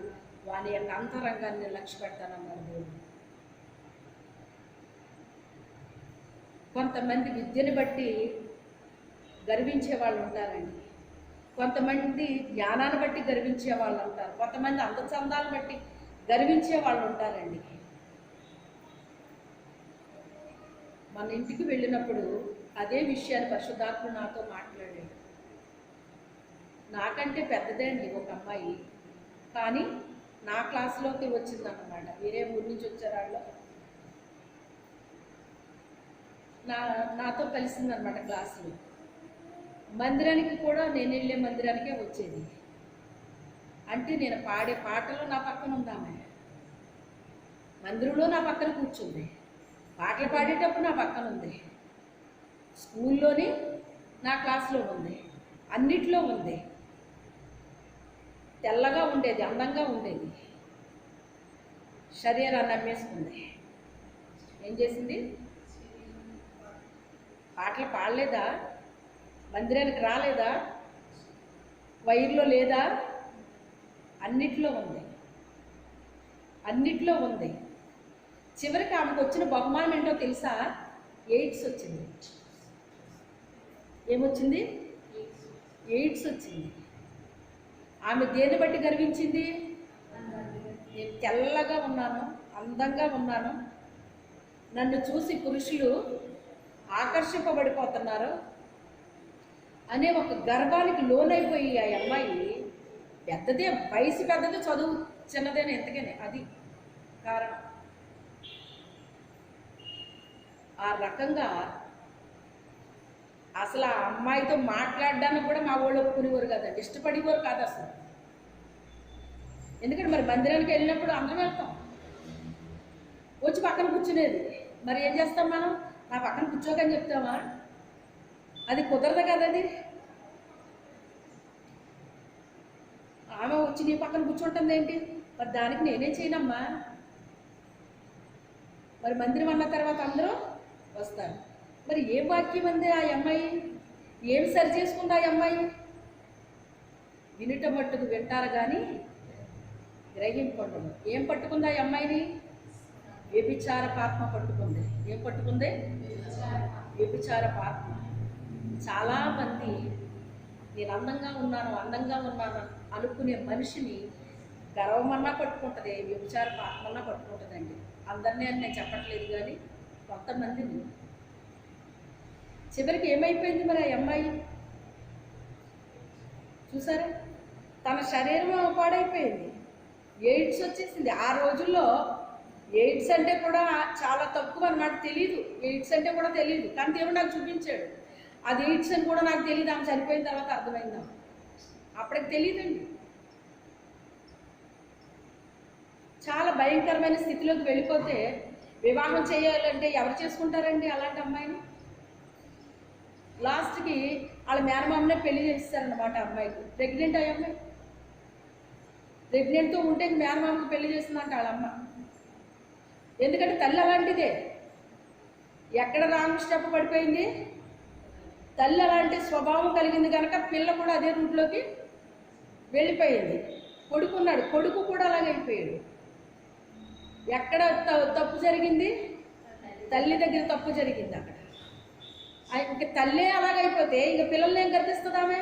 వాని యొక్క అంతరంగాన్ని నేను లక్ష్య పెడతానన్నాడు దేవుడు. కొంతమంది విద్యను బట్టి గర్వించే వాళ్ళు ఉంటారండి, కొంతమంది జ్ఞానాన్ని బట్టి గర్వించే వాళ్ళు ఉంటారు, కొంతమంది అందచందాలను బట్టి గర్వించే వాళ్ళు ఉంటారండి. మన ఇంటికి వెళ్ళినప్పుడు అదే విషయాన్ని పరిశుద్ధాత్ముడు నాతో మాట్లాడాడు. నాకంటే పెద్దదే అండి ఒక అమ్మాయి, కానీ నా క్లాసులోకి వచ్చిందన్నమాట. వేరే ఊరి నుంచి వచ్చారు వాళ్ళు, నాతో కలిసిందనమాట క్లాసులో. మందిరానికి కూడా నేను వెళ్ళే మందిరానికే వచ్చేది. అంటే నేను పాడే పాటలో నా పక్కన ఉందామె, మందిరంలో నా పక్కన కూర్చుంది, పాటలు పాడేటప్పుడు నా పక్కన ఉంది, స్కూల్లోని నా క్లాస్లో ఉంది, అన్నిట్లో ఉంది. తెల్లగా ఉండేది, అందంగా ఉండేది, శరీరాన్ని అమ్మేసుకుంది. ఏం చేసింది, పాటలు పాడలేదా, మందిరానికి రాలేదా, వైర్లో లేదా, అన్నిట్లో ఉంది, అన్నిట్లో ఉంది. చివరికి ఆమెకు వచ్చిన బహుమానం ఏంటో తెలుసా, ఎయిడ్స్ వచ్చింది. ఏమొచ్చింది, ఎయిడ్స్ వచ్చింది. ఆమె దేన్ని బట్టి గర్వించింది, నేను తెల్లగా ఉన్నాను, అందంగా ఉన్నాను, నన్ను చూసి పురుషులు ఆకర్షింపబడిపోతున్నారు అనే ఒక గర్వానికి లోనైపోయి ఆ అమ్మాయి, పెద్దదే వయసు పెద్దది, చదువు చిన్నదేనా, ఎంతగానే అది కారణం. ఆ రకంగా అసలు ఆ అమ్మాయితో మాట్లాడడానికి కూడా మా వాళ్ళు ఒప్పుకునేవారు కదండి, ఇష్టపడేవారు కాదు అసలు. ఎందుకంటే మరి మందిరానికి వెళ్ళినప్పుడు అందరం వెళ్తాం, వచ్చి పక్కన కూర్చునేది. మరి ఏం చేస్తాం మనం, నా పక్కన కూర్చోకని చెప్తామా, అది కుదరదు కదండి. ఆమె వచ్చి నీ పక్కన కూర్చుంటుంది ఏంటి, మరి దానికి నేనేం చేయనమ్మా. మరి మందిరం అన్న తర్వాత అందరూ వస్తారు. మరి ఏం వాక్యం ఉంది ఆ అమ్మాయి, ఏం సరి చేసుకుంది ఆ అమ్మాయి, వినుట మట్టుకు వింటారు కానీ గ్రహింపండు. ఏం పట్టుకుంది ఆ అమ్మాయిని, వ్యభిచార పాత్మ పట్టుకుంది. ఏం పట్టుకుంది, వ్యభిచార పాత్మ. చాలామంది నేను అందంగా ఉన్నాను అనుకునే మనిషిని గర్వమన్నా పట్టుకుంటుంది, వ్యభిచార పాపమన్నా పట్టుకుంటుందండి. అందరినీ అని నేను చెప్పట్లేదు, కానీ కొంతమందిని. చివరికి ఏమైపోయింది మరి ఆ అమ్మాయి చూసారా? తన శరీరం పాడైపోయింది, ఎయిడ్స్ వచ్చేసింది. ఆ రోజుల్లో ఎయిడ్స్ అంటే కూడా చాలా తక్కువ అన్నమాట, తెలియదు. ఎయిడ్స్ అంటే కూడా తెలియదు, కానీ దేవుడు నాకు చూపించాడు. అది ఎయిడ్స్ అని కూడా నాకు తెలియదు. ఆమె చనిపోయిన తర్వాత అర్థమైందా, అప్పటికి తెలియదండి. చాలా భయంకరమైన స్థితిలోకి వెళ్ళిపోతే వివాహం చేయాలంటే ఎవరు చేసుకుంటారండి అలాంటి అమ్మాయిని? లాస్ట్కి వాళ్ళ మేనమామనే పెళ్లి చేస్తారన్నమాట అమ్మాయికి. ప్రెగ్నెంట్ అయ్యే అమ్మాయి, ప్రెగ్నెంట్తో ఉంటే మేనమామకి పెళ్లి చేస్తుందంట వాళ్ళమ్మ. ఎందుకంటే తల్లి అలాంటిదే. ఎక్కడ రాంగ్ స్టెప్ పడిపోయింది? తల్లి అలాంటి స్వభావం కలిగింది కనుక పిల్ల కూడా అదే రూట్లోకి వెళ్ళిపోయింది. కొడుకున్నాడు, కొడుకు కూడా అలాగే అయిపోయాడు. ఎక్కడ తప్పు జరిగింది? తల్లి దగ్గర తప్పు జరిగింది. అక్కడ ఇంక తల్లే అలాగైపోతే ఇంక పిల్లల్ని ఏం గర్దిస్తుందామే?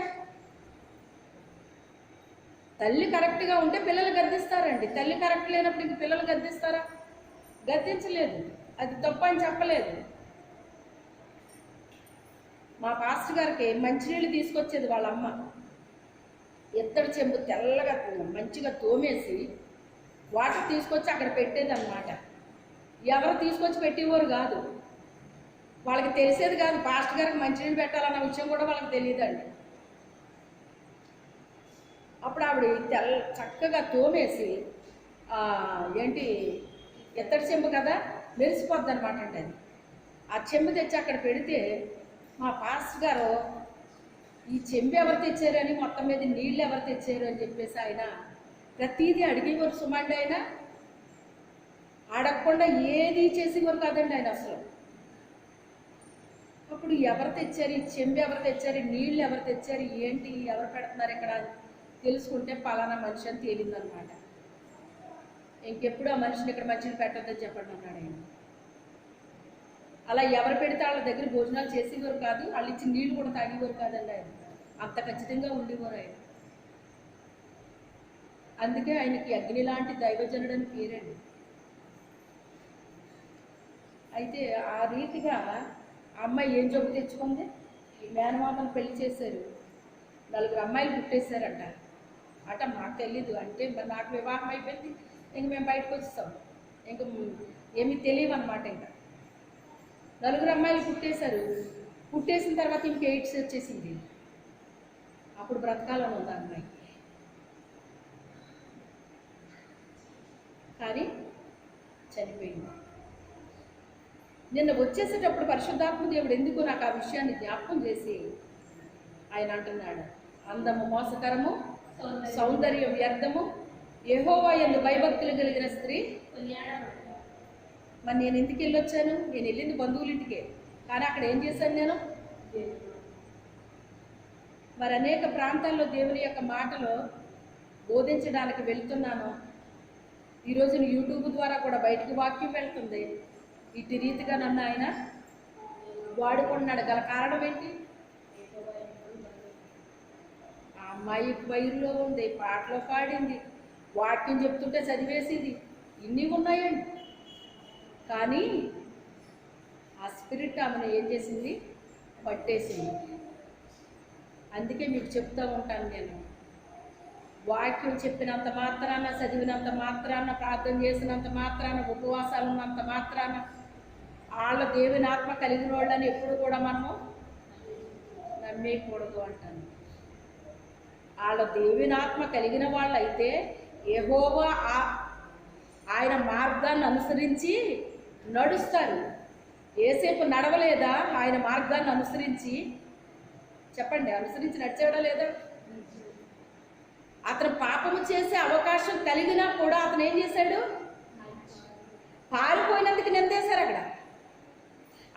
తల్లి కరెక్ట్గా ఉంటే పిల్లలు గర్దిస్తారండి. తల్లి కరెక్ట్ లేనప్పుడు ఇంక పిల్లలు గర్దిస్తారా? గర్దించలేదు. అది తప్పు అని చెప్పలేదు. మా పాస్టర్ గారికి మంచినీళ్ళు తీసుకొచ్చేది వాళ్ళ అమ్మ. ఎత్తడి చెంబు తెల్లగా మంచిగా తోమేసి వాటర్ తీసుకొచ్చి అక్కడ పెట్టేది అన్నమాట. ఎవరు తీసుకొచ్చి పెట్టేవారు కాదు, వాళ్ళకి తెలిసేది కాదు. పాస్టర్ గారికి మంచినీళ్ళు పెట్టాలన్న విషయం కూడా వాళ్ళకి తెలియదండి. అప్పుడు ఆవిడ చక్కగా తోమేసి ఏంటి ఎత్తడి చెంబు కదా, మెరిసిపోద్ది అనమాట అండి. అది ఆ చెంబు తెచ్చి అక్కడ పెడితే మా పాస్టర్ గారు ఈ చెంబు ఎవరు తెచ్చారని, మొత్తం మీద నీళ్ళు ఎవరు తెచ్చారు అని చెప్పేసి ఆయన ప్రతీదీ అడిగేవారు. సుమండి ఆయన అడగకుండా ఏది చేసేవారు కాదండి ఆయన అసలు. అప్పుడు ఎవరు తెచ్చారు, ఈ చెంబు ఎవరు తెచ్చారు, నీళ్ళు ఎవరు తెచ్చారు, ఏంటి ఎవరు పెడుతున్నారు ఇక్కడ తెలుసుకుంటే పలానా మనిషి అని తేలిందనమాట. ఇంకెప్పుడు ఆ మనిషిని ఇక్కడ మంచిని పెట్టొద్దని చెప్పండి అన్నాడు ఆయన. అలా ఎవరు పెడితే వాళ్ళ దగ్గర భోజనాలు చేసేవారు కాదు, వాళ్ళు ఇచ్చి నీళ్లు కూడా తాగేవారు కాదండి ఆయన. అంత ఖచ్చితంగా ఉండేవారు ఆయన. అందుకే ఆయనకి అగ్ని లాంటి దైవజనుడు అని పేరండి. అయితే ఆ రీతిగా అమ్మాయి ఏం జబ్బు తెచ్చుకుంది? మేనమామను పెళ్లి చేశారు, 4 అమ్మాయిలు పుట్టేశారంట. అట మాకు తెలీదు అంటే మరి నాకు వివాహం అయిపోయింది, ఇంక మేము బయటకు వచ్చేస్తాం, ఇంక ఏమీ తెలియదు అనమాట. ఇంకా 4 అమ్మాయిలు పుట్టేశారు. పుట్టేసిన తర్వాత ఇంక ఎయిడ్స్ వచ్చేసింది. అప్పుడు బ్రతకాలని ఉంది అమ్మాయి, కానీ చనిపోయింది. నిన్న వచ్చేసేటప్పుడు పరిశుద్ధాత్మ దేవుడు ఎందుకు నాకు ఆ విషయాన్ని జ్ఞాపకం చేసి ఆయన అంటున్నాడు, అందము మోసకరము, సౌందర్యం వ్యర్థము, యెహోవా యందు భయభక్తులు కలిగిన స్త్రీ. మరి నేను ఎందుకు వెళ్ళొచ్చాను? నేను వెళ్ళింది బంధువుల ఇంటికే, కానీ అక్కడ ఏం చేశాను నేను? మరి అనేక ప్రాంతాల్లో దేవుని యొక్క మాటలు బోధించడానికి వెళ్తున్నాను. ఈరోజు యూట్యూబ్ ద్వారా కూడా బయటికి వాక్యం వెళ్తుంది. ఇటు రీతిగా నన్ను ఆయన వాడుకున్నాడు. గల కారణం ఏంటి? ఆ అమ్మాయి వైరులో ఉంది, పాటలో పాడింది, వాక్యం చెప్తుంటే చదివేసింది, ఇన్ని ఉన్నాయండి. కానీ ఆ స్పిరిట్ ఆమెను ఏం చేసింది? పట్టేసింది. అందుకే మీకు చెప్తూ ఉంటాను నేను, వాక్యం చెప్పినంత మాత్రాన, చదివినంత మాత్రాన, ప్రార్థన చేసినంత మాత్రాన, ఉపవాసాలు ఉన్నంత మాత్రాన వాళ్ళ దేవుని ఆత్మ కలిగిన వాళ్ళని ఎప్పుడు కూడా మనము నమ్మేయకూడదు అంటాను. వాళ్ళ దేవుని ఆత్మ కలిగిన వాళ్ళైతే యెహోవా ఆయన మార్గాన్ని అనుసరించి నడుస్తారు. ఏసేపు నడవలేదా? ఆయన మార్గాన్ని అనుసరించి, చెప్పండి, అనుసరించి నడిచాడా లేదా? అతను పాపము చేసే అవకాశం కలిగినా కూడా అతను ఏం చేశాడు? పారిపోయినందుకు నిందేశారు. అక్కడ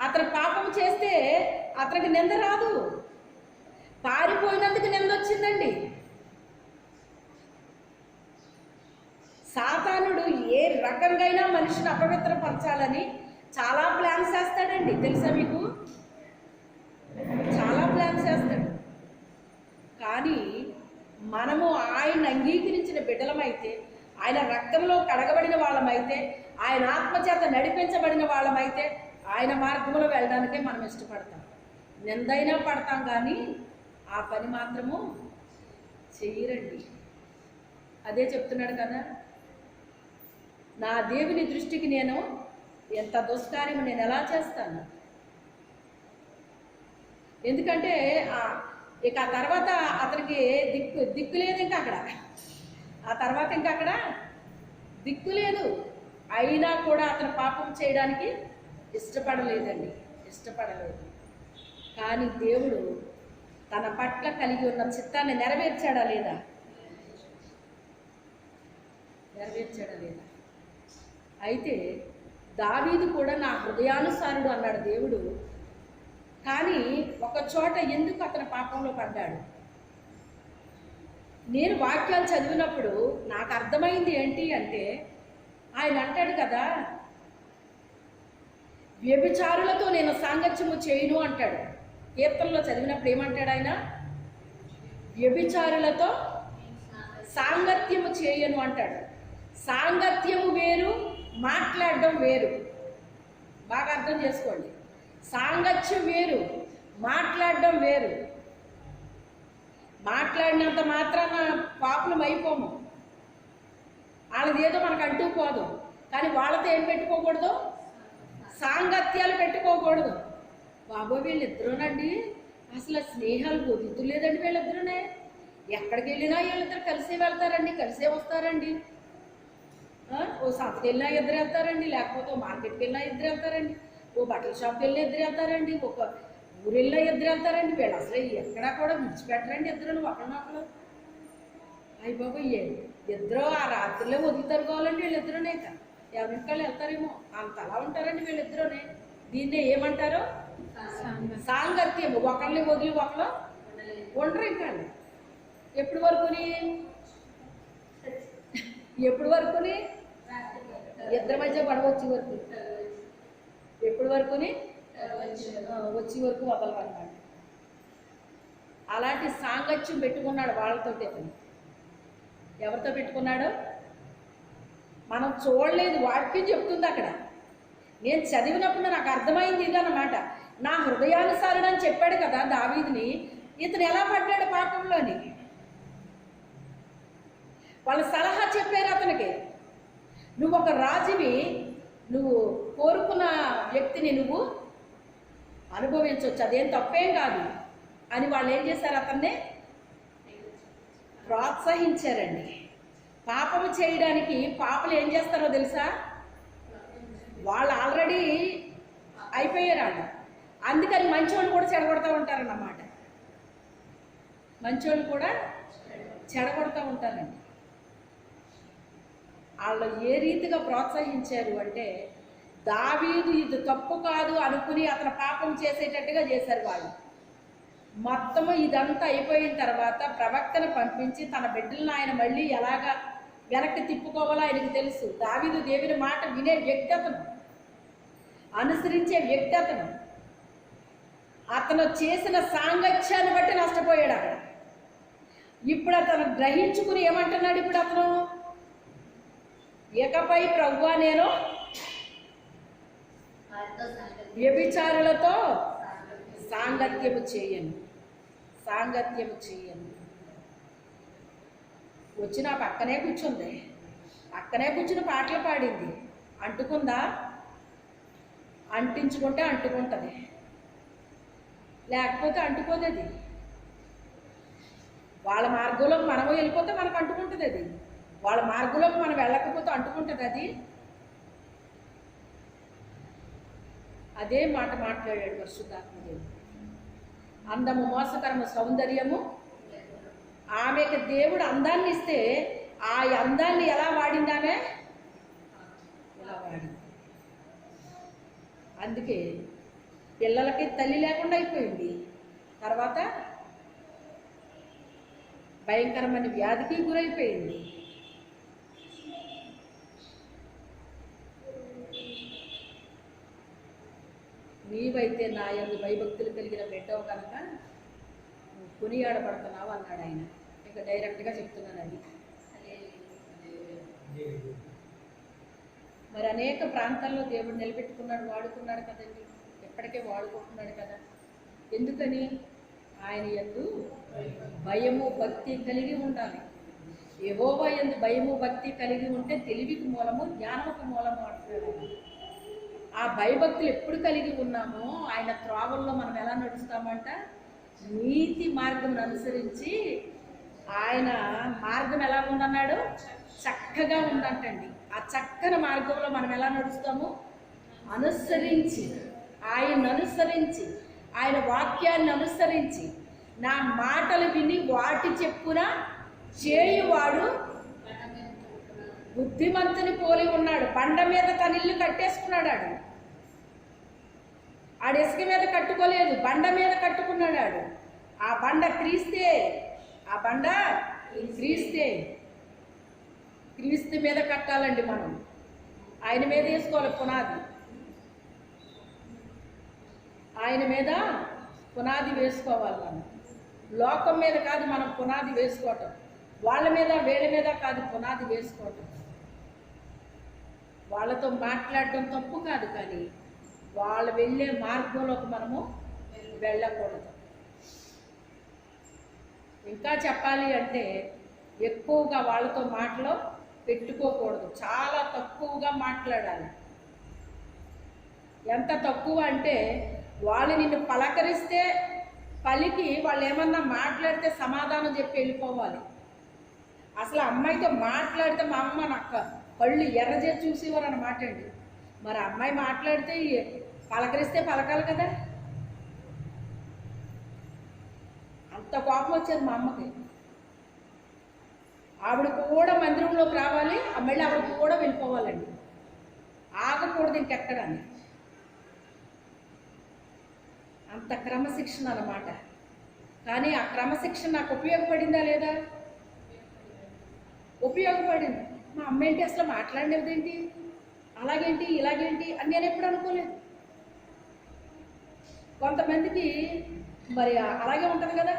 అతను పాపము చేస్తే అతనికి నింద రాదు, పారిపోయినందుకు నింద వచ్చిందండి. సాతానుడు ఏ రకంగా మనిషిని అపవిత్రపరచాలని చాలా ప్లాన్స్ చేస్తాడండి, తెలుసా మీకు? చాలా ప్లాన్స్ చేస్తాడు. కానీ మనము ఆయన అంగీకరించిన బిడ్డలమైతే, ఆయన రక్తంలో కడగబడిన వాళ్ళమైతే, ఆయన ఆత్మచేత నడిపించబడిన వాళ్ళమైతే ఆయన మార్గంలో వెళ్ళడానికే మనం ఇష్టపడతాం. నిందైనా పడతాం కానీ ఆ పని మాత్రము చెయ్యరండి. అదే చెప్తున్నాడు కదా, నా దేవుని దృష్టికి నేను ఎంత దుష్కార్యము నేను ఎలా చేస్తాను. ఎందుకంటే ఇక ఆ తర్వాత అతనికి దిక్కు లేదు. ఇంకా అక్కడ ఆ తర్వాత ఇంకా అక్కడ దిక్కు లేదు. అయినా కూడా అతను పాపం చేయడానికి ఇష్టపడలేదండి, ఇష్టపడలేదు. కానీ దేవుడు తన పట్ల కలిగి ఉన్న చిత్తాన్ని నెరవేర్చాడా లేదా? నెరవేర్చాడా లేదా? అయితే దావీదు కూడా నా హృదయానుసారుడు అన్నాడు దేవుడు. కానీ ఒక చోట ఎందుకు అతను పాపంలో పడ్డాడు? నేను వాక్యాలు చదివినప్పుడు నాకు అర్థమైంది ఏంటి అంటే, ఆయన అంటాడు కదా, వ్యభిచారులతో నేను సాంగత్యము చేయను అంటాడు. కీర్తనలో చదివినప్పుడు ఏమంటాడు ఆయన? వ్యభిచారులతో సాంగత్యము చేయను అంటాడు. సాంగత్యము వేరు, మాట్లాడడం వేరు. బాగా అర్థం చేసుకోండి. సాంగత్యం వేరు, మాట్లాడడం వేరు. మాట్లాడినంత మాత్రాన పాపులం అయిపోము. వాళ్ళది ఏదో మనకు అంటూ పోదు. కానీ వాళ్ళతో ఏం పెట్టుకోకూడదు? సాంగత్యాలు పెట్టుకోకూడదు. బాబో వీళ్ళిద్దరూనండి అసలు స్నేహాలు కుదురుతూ లేదండి. వీళ్ళిద్దరునే ఎక్కడికి వెళ్ళినా వీళ్ళిద్దరు కలిసే వెళ్తారండి, కలిసే వస్తారండి. ఓ సంతకి వెళ్ళినా ఇద్దరు వెళ్తారండి, లేకపోతే ఓ మార్కెట్కి వెళ్ళినా ఇద్దరు వెళ్తారండి, ఓ బట్టల షాప్కి వెళ్ళినా ఇద్దరు వెళ్తారండి, ఒక ఊరు వెళ్ళినా ఇద్దరు వెళ్తారండి. వీళ్ళు అసలు ఎక్కడా కూడా విడిచిపెట్టరండి ఇద్దరు ఒకరినొకరు. అయ్యి బాబు ఇద్దరు ఆ రాత్రులే వదులుతరుకోవాలండి వీళ్ళిద్దరునే. ఎవరింటికాళ్ళు వెళ్తారేమో అంతలా ఉంటారండి వీళ్ళిద్దరునే. దీన్నే ఏమంటారు? సాంగత్యము. ఒకరిని వదిలి ఒకరు ఉండరు. ఇంకా ఎప్పుడు వరకుని ఇద్దరి మధ్య గొడవ వచ్చే వరకు, ఎప్పుడు వరకుని వచ్చే వరకు వదలవన్నమాట. అలాంటి సాంగత్యం పెట్టుకున్నాడు వాళ్ళతోటి. అతను ఎవరితో పెట్టుకున్నాడు మనం చూడలేదు, వాక్యం చెప్తుంది అక్కడ. నేను చదివినప్పుడు నాకు అర్థమైంది ఇదన్నమాట. నా హృదయానుసారుడు అని చెప్పాడు కదా దావీదుని. ఇతను ఎలా పడ్డాడు పాపంలోని? వాళ్ళ సలహా చెప్పారు అతనికి, నువ్వు ఒక రాజువి, నువ్వు కోరుకున్న వ్యక్తిని నువ్వు అనుభవించవచ్చు, అదేం తప్పేం కాదు అని వాళ్ళు ఏం చేశారు? అతన్ని ప్రోత్సహించారండి. పాపము చేయడానికి పాపలు ఏం చేస్తారో తెలుసా? వాళ్ళు ఆల్రెడీ అయిపోయారు వాళ్ళు. అందుకని మంచోళ్ళు కూడా చెడగొడతా ఉంటారన్నమాట. మంచోళ్ళు కూడా చెడగొడతా ఉంటారండి. వాళ్ళు ఏ రీతిగా ప్రోత్సహించారు అంటే, దావీదు ఇది తప్పు కాదు అనుకుని అతను పాపం చేసేటట్టుగా చేశారు వాళ్ళు. మొత్తము ఇదంతా అయిపోయిన తర్వాత ప్రవక్తను పంపించి తన బిడ్డలను ఆయన మళ్ళీ ఎలాగా వెనక్కి తిప్పుకోవాలో ఆయనకు తెలుసు. దావీదు దేవుని మాట వినే వ్యక్తి అతను, అనుసరించే వ్యక్తి అతను. అతను చేసిన సాంగత్యాన్ని బట్టి నష్టపోయాడు అక్కడ. ఇప్పుడు అతను గ్రహించుకుని ఏమంటున్నాడు? ఇప్పుడు అతను ఇకపై ప్రభువా నేను వ్యభిచారులతో సాంగత్యము చేయను. వచ్చి నా పక్కనే కూర్చుంది, పక్కనే కూర్చుని పాటలు పాడింది. అంటుకుందా? అంటించుకుంటే అంటుకుంటుంది, లేకపోతే అంటుకోదు. అది వాళ్ళ మార్గంలోకి మనము వెళ్ళిపోతే మనకు అంటుకుంటుంది. అది వాళ్ళ మార్గంలోకి మనం వెళ్ళకపోతే అంటుకుంటుంది. అది అదే మాట మాట్లాడాడు పరిశుద్ధాత్మదేవుడు. అందము మోసకరము సౌందర్యము. ఆమెకు దేవుడు అందాన్ని ఇస్తే ఆ అందాన్ని ఎలా వాడింది ఆమె? ఎలా వాడింది. అందుకే పిల్లలకి తల్లి లేకుండా అయిపోయింది. తర్వాత భయంకరమైన వ్యాధికి గురైపోయింది. నీవైతే నా యందు భయభక్తులు కలిగిన బిడ్డవు కనుక కొనియాడబడుతున్నావు అన్నాడు ఆయన. ఇక డైరెక్ట్గా చెప్తున్నాను అది. మరి అనేక ప్రాంతాల్లో దేవుడు నిలబెట్టుకున్నాడు, వాడుకున్నాడు కదండి. ఎప్పటికే వాడుకుంటున్నాడు కదా. ఎందుకని? ఆయన యందు భయము భక్తి కలిగి ఉండాలి. యెహోవా యందు భయము భక్తి కలిగి ఉంటే తెలివికి మూలము, జ్ఞానముకు మూలము అంటున్నాడు. ఆ భయభక్తులు ఎప్పుడు కలిగి ఉన్నామో ఆయన త్రోవల్లో మనం ఎలా నడుస్తామంట? నీతి మార్గం అనుసరించి. ఆయన మార్గం ఎలా ఉందన్నాడు? చక్కగా ఉందంటండి. ఆ చక్కని మార్గంలో మనం ఎలా నడుస్తాము? అనుసరించి, ఆయన్ని అనుసరించి, ఆయన వాక్యాన్ని అనుసరించి, నా మాటలు విని వాటి చెప్పున చేయువాడు బుద్ధిమంతుని పోలి ఉన్నాడు. బండ మీద తన ఇల్లు కట్టేసుకున్నాడు. ఆడు ఇసుక మీద కట్టుకోలేదు, బండ మీద కట్టుకున్నాడు. ఆ బండ క్రీస్తే. ఆ బండ క్రీస్తే. క్రీస్తు మీద కట్టాలండి మనం. ఆయన మీద వేసుకోవాలి పునాది. ఆయన మీద పునాది వేసుకోవాలి మనం. లోకం మీద కాదు మనం పునాది వేసుకోవటం. వాళ్ళ మీద వీళ్ళ మీద కాదు పునాది వేసుకోవటం. వాళ్ళతో మాట్లాడటం తప్పు కాదు, కానీ వాళ్ళు వెళ్ళే మార్గంలోకి మనము వెళ్ళకూడదు. ఇంకా చెప్పాలి అంటే ఎక్కువగా వాళ్ళతో మాటలు పెట్టుకోకూడదు. చాలా తక్కువగా మాట్లాడాలి. ఎంత తక్కువ అంటే వాళ్ళు నిన్ను పలకరిస్తే పలికి వాళ్ళు ఏమన్నా మాట్లాడితే సమాధానం చెప్పి వెళ్ళిపోవాలి. అసలు అమ్మాయితో మాట్లాడితే మా అమ్మ నాకు కళ్ళు ఎర్రజేసి చూసేవారు అన్నమాట అండి. మరి అమ్మాయి మాట్లాడితే పలకరిస్తే పలకాలి కదా. అంత కోపం వచ్చేది మా అమ్మకి. ఆవిడ కూడా మందిరంలోకి రావాలి, మళ్ళీ ఆవిడ కూడా వెళ్ళిపోవాలండి. ఆగకూడదు ఇంకెక్కడాన్ని. అంత క్రమశిక్షణ అన్నమాట. కానీ ఆ క్రమశిక్షణ నాకు ఉపయోగపడిందా లేదా? ఉపయోగపడింది. మా అమ్మ ఏంటి అసలు మాట్లాడలేదేంటి, అలాగేంటి ఇలాగేంటి అని నేను ఎప్పుడు అనుకోలేదు. కొంతమందికి మరి అలాగే ఉంటుంది కదా.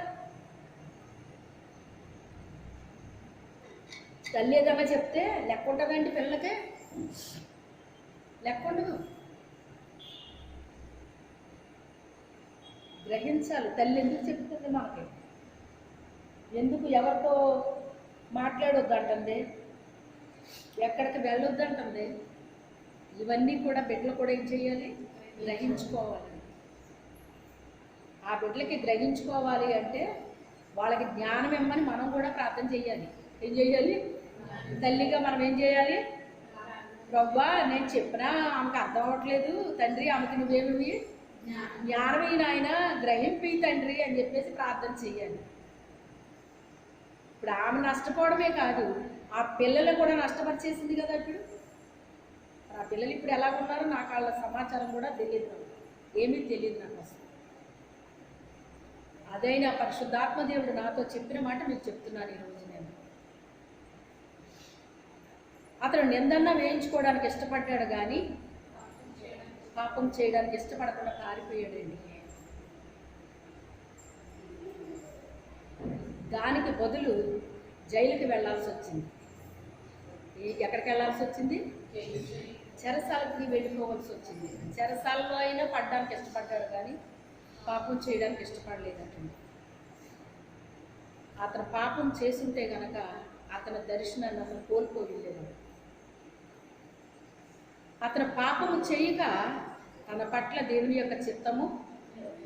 తల్లి ఏదన్నా చెప్తే లెక్క ఉంటుందండి, పిల్లలకే లెక్క ఉండదు. గ్రహించాలి తల్లి ఎందుకు చెప్తుంది మనకి, ఎందుకు ఎవరితో మాట్లాడొద్దంటుంది, ఎక్కడికి వెళ్ళొద్దంటుంది. ఇవన్నీ కూడా బిడ్డలు కూడా ఏం చేయాలి? గ్రహించుకోవాలి. ఆ బిడ్డలకి గ్రహించుకోవాలి అంటే వాళ్ళకి జ్ఞానం ఇమ్మని మనం కూడా ప్రార్థన చేయాలి. ఏం చేయాలి? తల్లిగా మనం ఏం చేయాలి? ప్రభువా నేను చెప్పినా ఆమెకు అర్థం అవ్వట్లేదు తండ్రి, ఆమెకి నువ్వేమి జ్ఞానమే నాయన గ్రహింపి తండ్రి అని చెప్పేసి ప్రార్థన చేయాలి. ఇప్పుడు ఆమె నష్టపోవడమే కాదు, ఆ పిల్లలు కూడా నష్టపరిచేసింది కదా. ఇప్పుడు ఆ పిల్లలు ఇప్పుడు ఎలాగున్నారో నాకు వాళ్ళ సమాచారం కూడా తెలియదు, ఏమీ తెలియదు నాకు అసలు. అదైనా పరిశుద్ధాత్మ దేవుడు నాతో చెప్పిన మాట మీకు చెప్తున్నాను ఈరోజు. నేను అతను నిందన్నా వేయించుకోవడానికి ఇష్టపడ్డాడు, కానీ పాపం చేయడానికి ఇష్టపడకుండా పారిపోయాడండి. దానికి బదులు జైలుకి వెళ్ళాల్సి వచ్చింది. ఎక్కడికి వెళ్ళాల్సి వచ్చింది? చెరసాలకి వెళ్ళిపోవాల్సి వచ్చింది. చెరసాలలో అయినా పడడానికి ఇష్టపడ్డాడు, కానీ పాపం చేయడానికి ఇష్టపడలేదంటండి. అతను పాపం చేసుంటే గనక అతని దర్శనాన్ని అతను కోల్పోలేదు. అతను పాపము చేయక తన పట్ల దేవుని యొక్క చిత్తము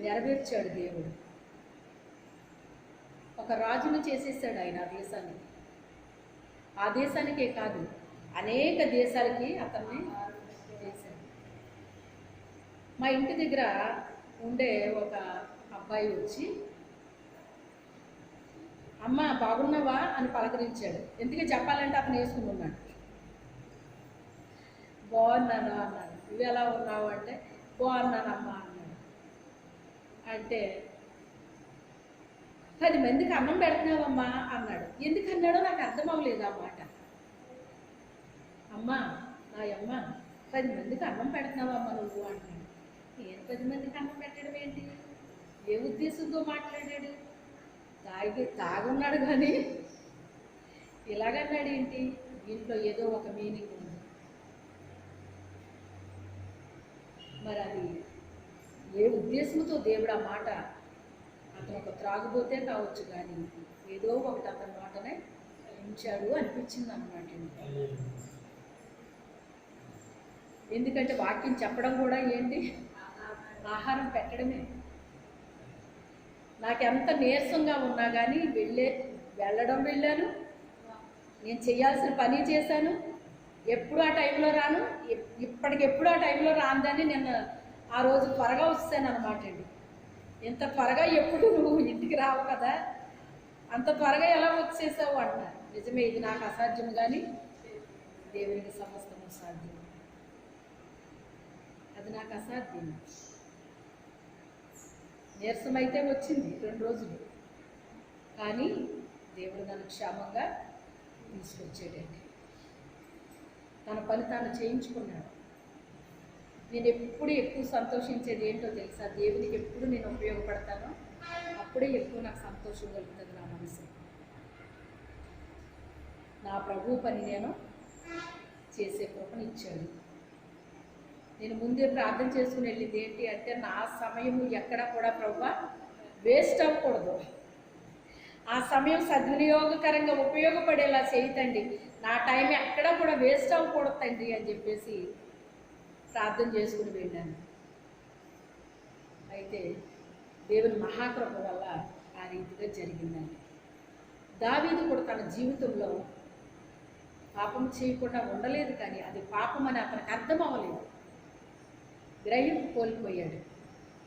నెరవేర్చాడు దేవుడు. ఒక రాజును చేసేసాడు ఆయన ఆ దేశానికి. ఆ దేశానికే కాదు, అనేక దేశాలకి అతన్ని చేశాడు. మా ఇంటి దగ్గర ఉండే ఒక అబ్బాయి వచ్చి అమ్మ బాగున్నావా అని పలకరించాడు. ఎందుకు చెప్పాలంటే అతను వేసుకుని ఉన్నాడు. బాగున్నాను అన్నాడు. ఇవి ఎలా ఉన్నావు అంటే బాగున్నానమ్మా అన్నాడు. అంటే 10 మందికి అన్నం పెడుతున్నావమ్మా అన్నాడు. ఎందుకు అన్నాడో నాకు అర్థం అవ్వలేదు ఆ మాట. అమ్మ నా అమ్మ 10 మందికి అన్నం పెడుతున్నావమ్మా నువ్వు అంటున్నాడు. నేను 10 మందికి అన్నం పెట్టడం ఏంటి? ఏ ఉద్దేశంతో మాట్లాడాడు? తాగున్నాడు కానీ ఇలాగన్నాడు ఏంటి? దీంట్లో ఏదో ఒక మీనింగ్ ఉంది. మరి అది ఏ ఉద్దేశంతో దేవుడు ఆ మాట, అతను ఒక త్రాగుబోతే కావచ్చు కానీ ఏదో ఒకటి అతని మాటనే ఉంచాడు అనిపించింది అన్నమాట. ఎందుకంటే వాక్యం చెప్పడం కూడా ఏంటి? ఆహారం పెట్టడమే. నాకెంత నీరసంగా ఉన్నా కానీ వెళ్ళాను, నేను చేయాల్సిన పని చేశాను. ఎప్పుడు ఆ టైంలో రాను, ఇప్పటికెప్పుడు ఆ టైంలో రాందని నేను ఆ రోజు త్వరగా వచ్చాను అనమాట అండి. ఇంత త్వరగా ఎప్పుడు నువ్వు ఇంటికి రావు కదా, అంత త్వరగా ఎలా వచ్చేసావు అంటారు. నిజమే, ఇది నాకు అసాధ్యం కానీ దేవునికి సమస్తము సాధ్యం. అది నాకు అసాధ్యం. నీరసం అయితే వచ్చింది 2 రోజులు, కానీ దేవుడు నన్ను క్షేమంగా తీసుకొచ్చేటండి. తన పని తాను చేయించుకున్నాడు. నేను ఎప్పుడు ఎక్కువ సంతోషించేది ఏంటో తెలుసా? దేవునికి ఎప్పుడు నేను ఉపయోగపడతానో అప్పుడే ఎక్కువ నాకు సంతోషం కలుగుతుంది నా మనసు. నా ప్రభు పని నేను చేసే కృపను ఇచ్చాడు. నేను ముందే ప్రార్థన చేసుకుని వెళ్ళింది ఏంటి అంటే, నా సమయము ఎక్కడ కూడా ప్రభువా వేస్ట్ అవ్వకూడదు, ఆ సమయం సద్వినియోగకరంగా ఉపయోగపడేలా చేయతండి, నా టైం ఎక్కడ కూడా వేస్ట్ అవ్వకూడదు తండ్రి అని చెప్పేసి ప్రార్థన చేసుకుని వెళ్ళాను. అయితే దేవుని మహాకృప వల్ల ఆ రీతిగా జరిగిందండి. దావీదు కూడా తన జీవితంలో పాపం చేయకుండా ఉండలేదు, కానీ అది పాపం అని అతనికి అర్థం అవ్వలేదు. గ్రహింపు కోల్పోయాడు.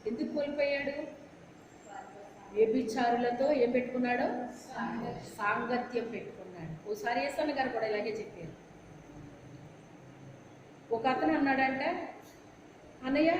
ఎందుకు కోల్పోయాడు? వ్యభిచారులతో ఏం పెట్టుకున్నాడు? సాంగత్యం పెట్టుకున్నాడు. ఓసారి యేసన్న గారు కూడా ఇలాగే చెప్పారు. ఒక అతను అన్నాడంట, అన్నయ్య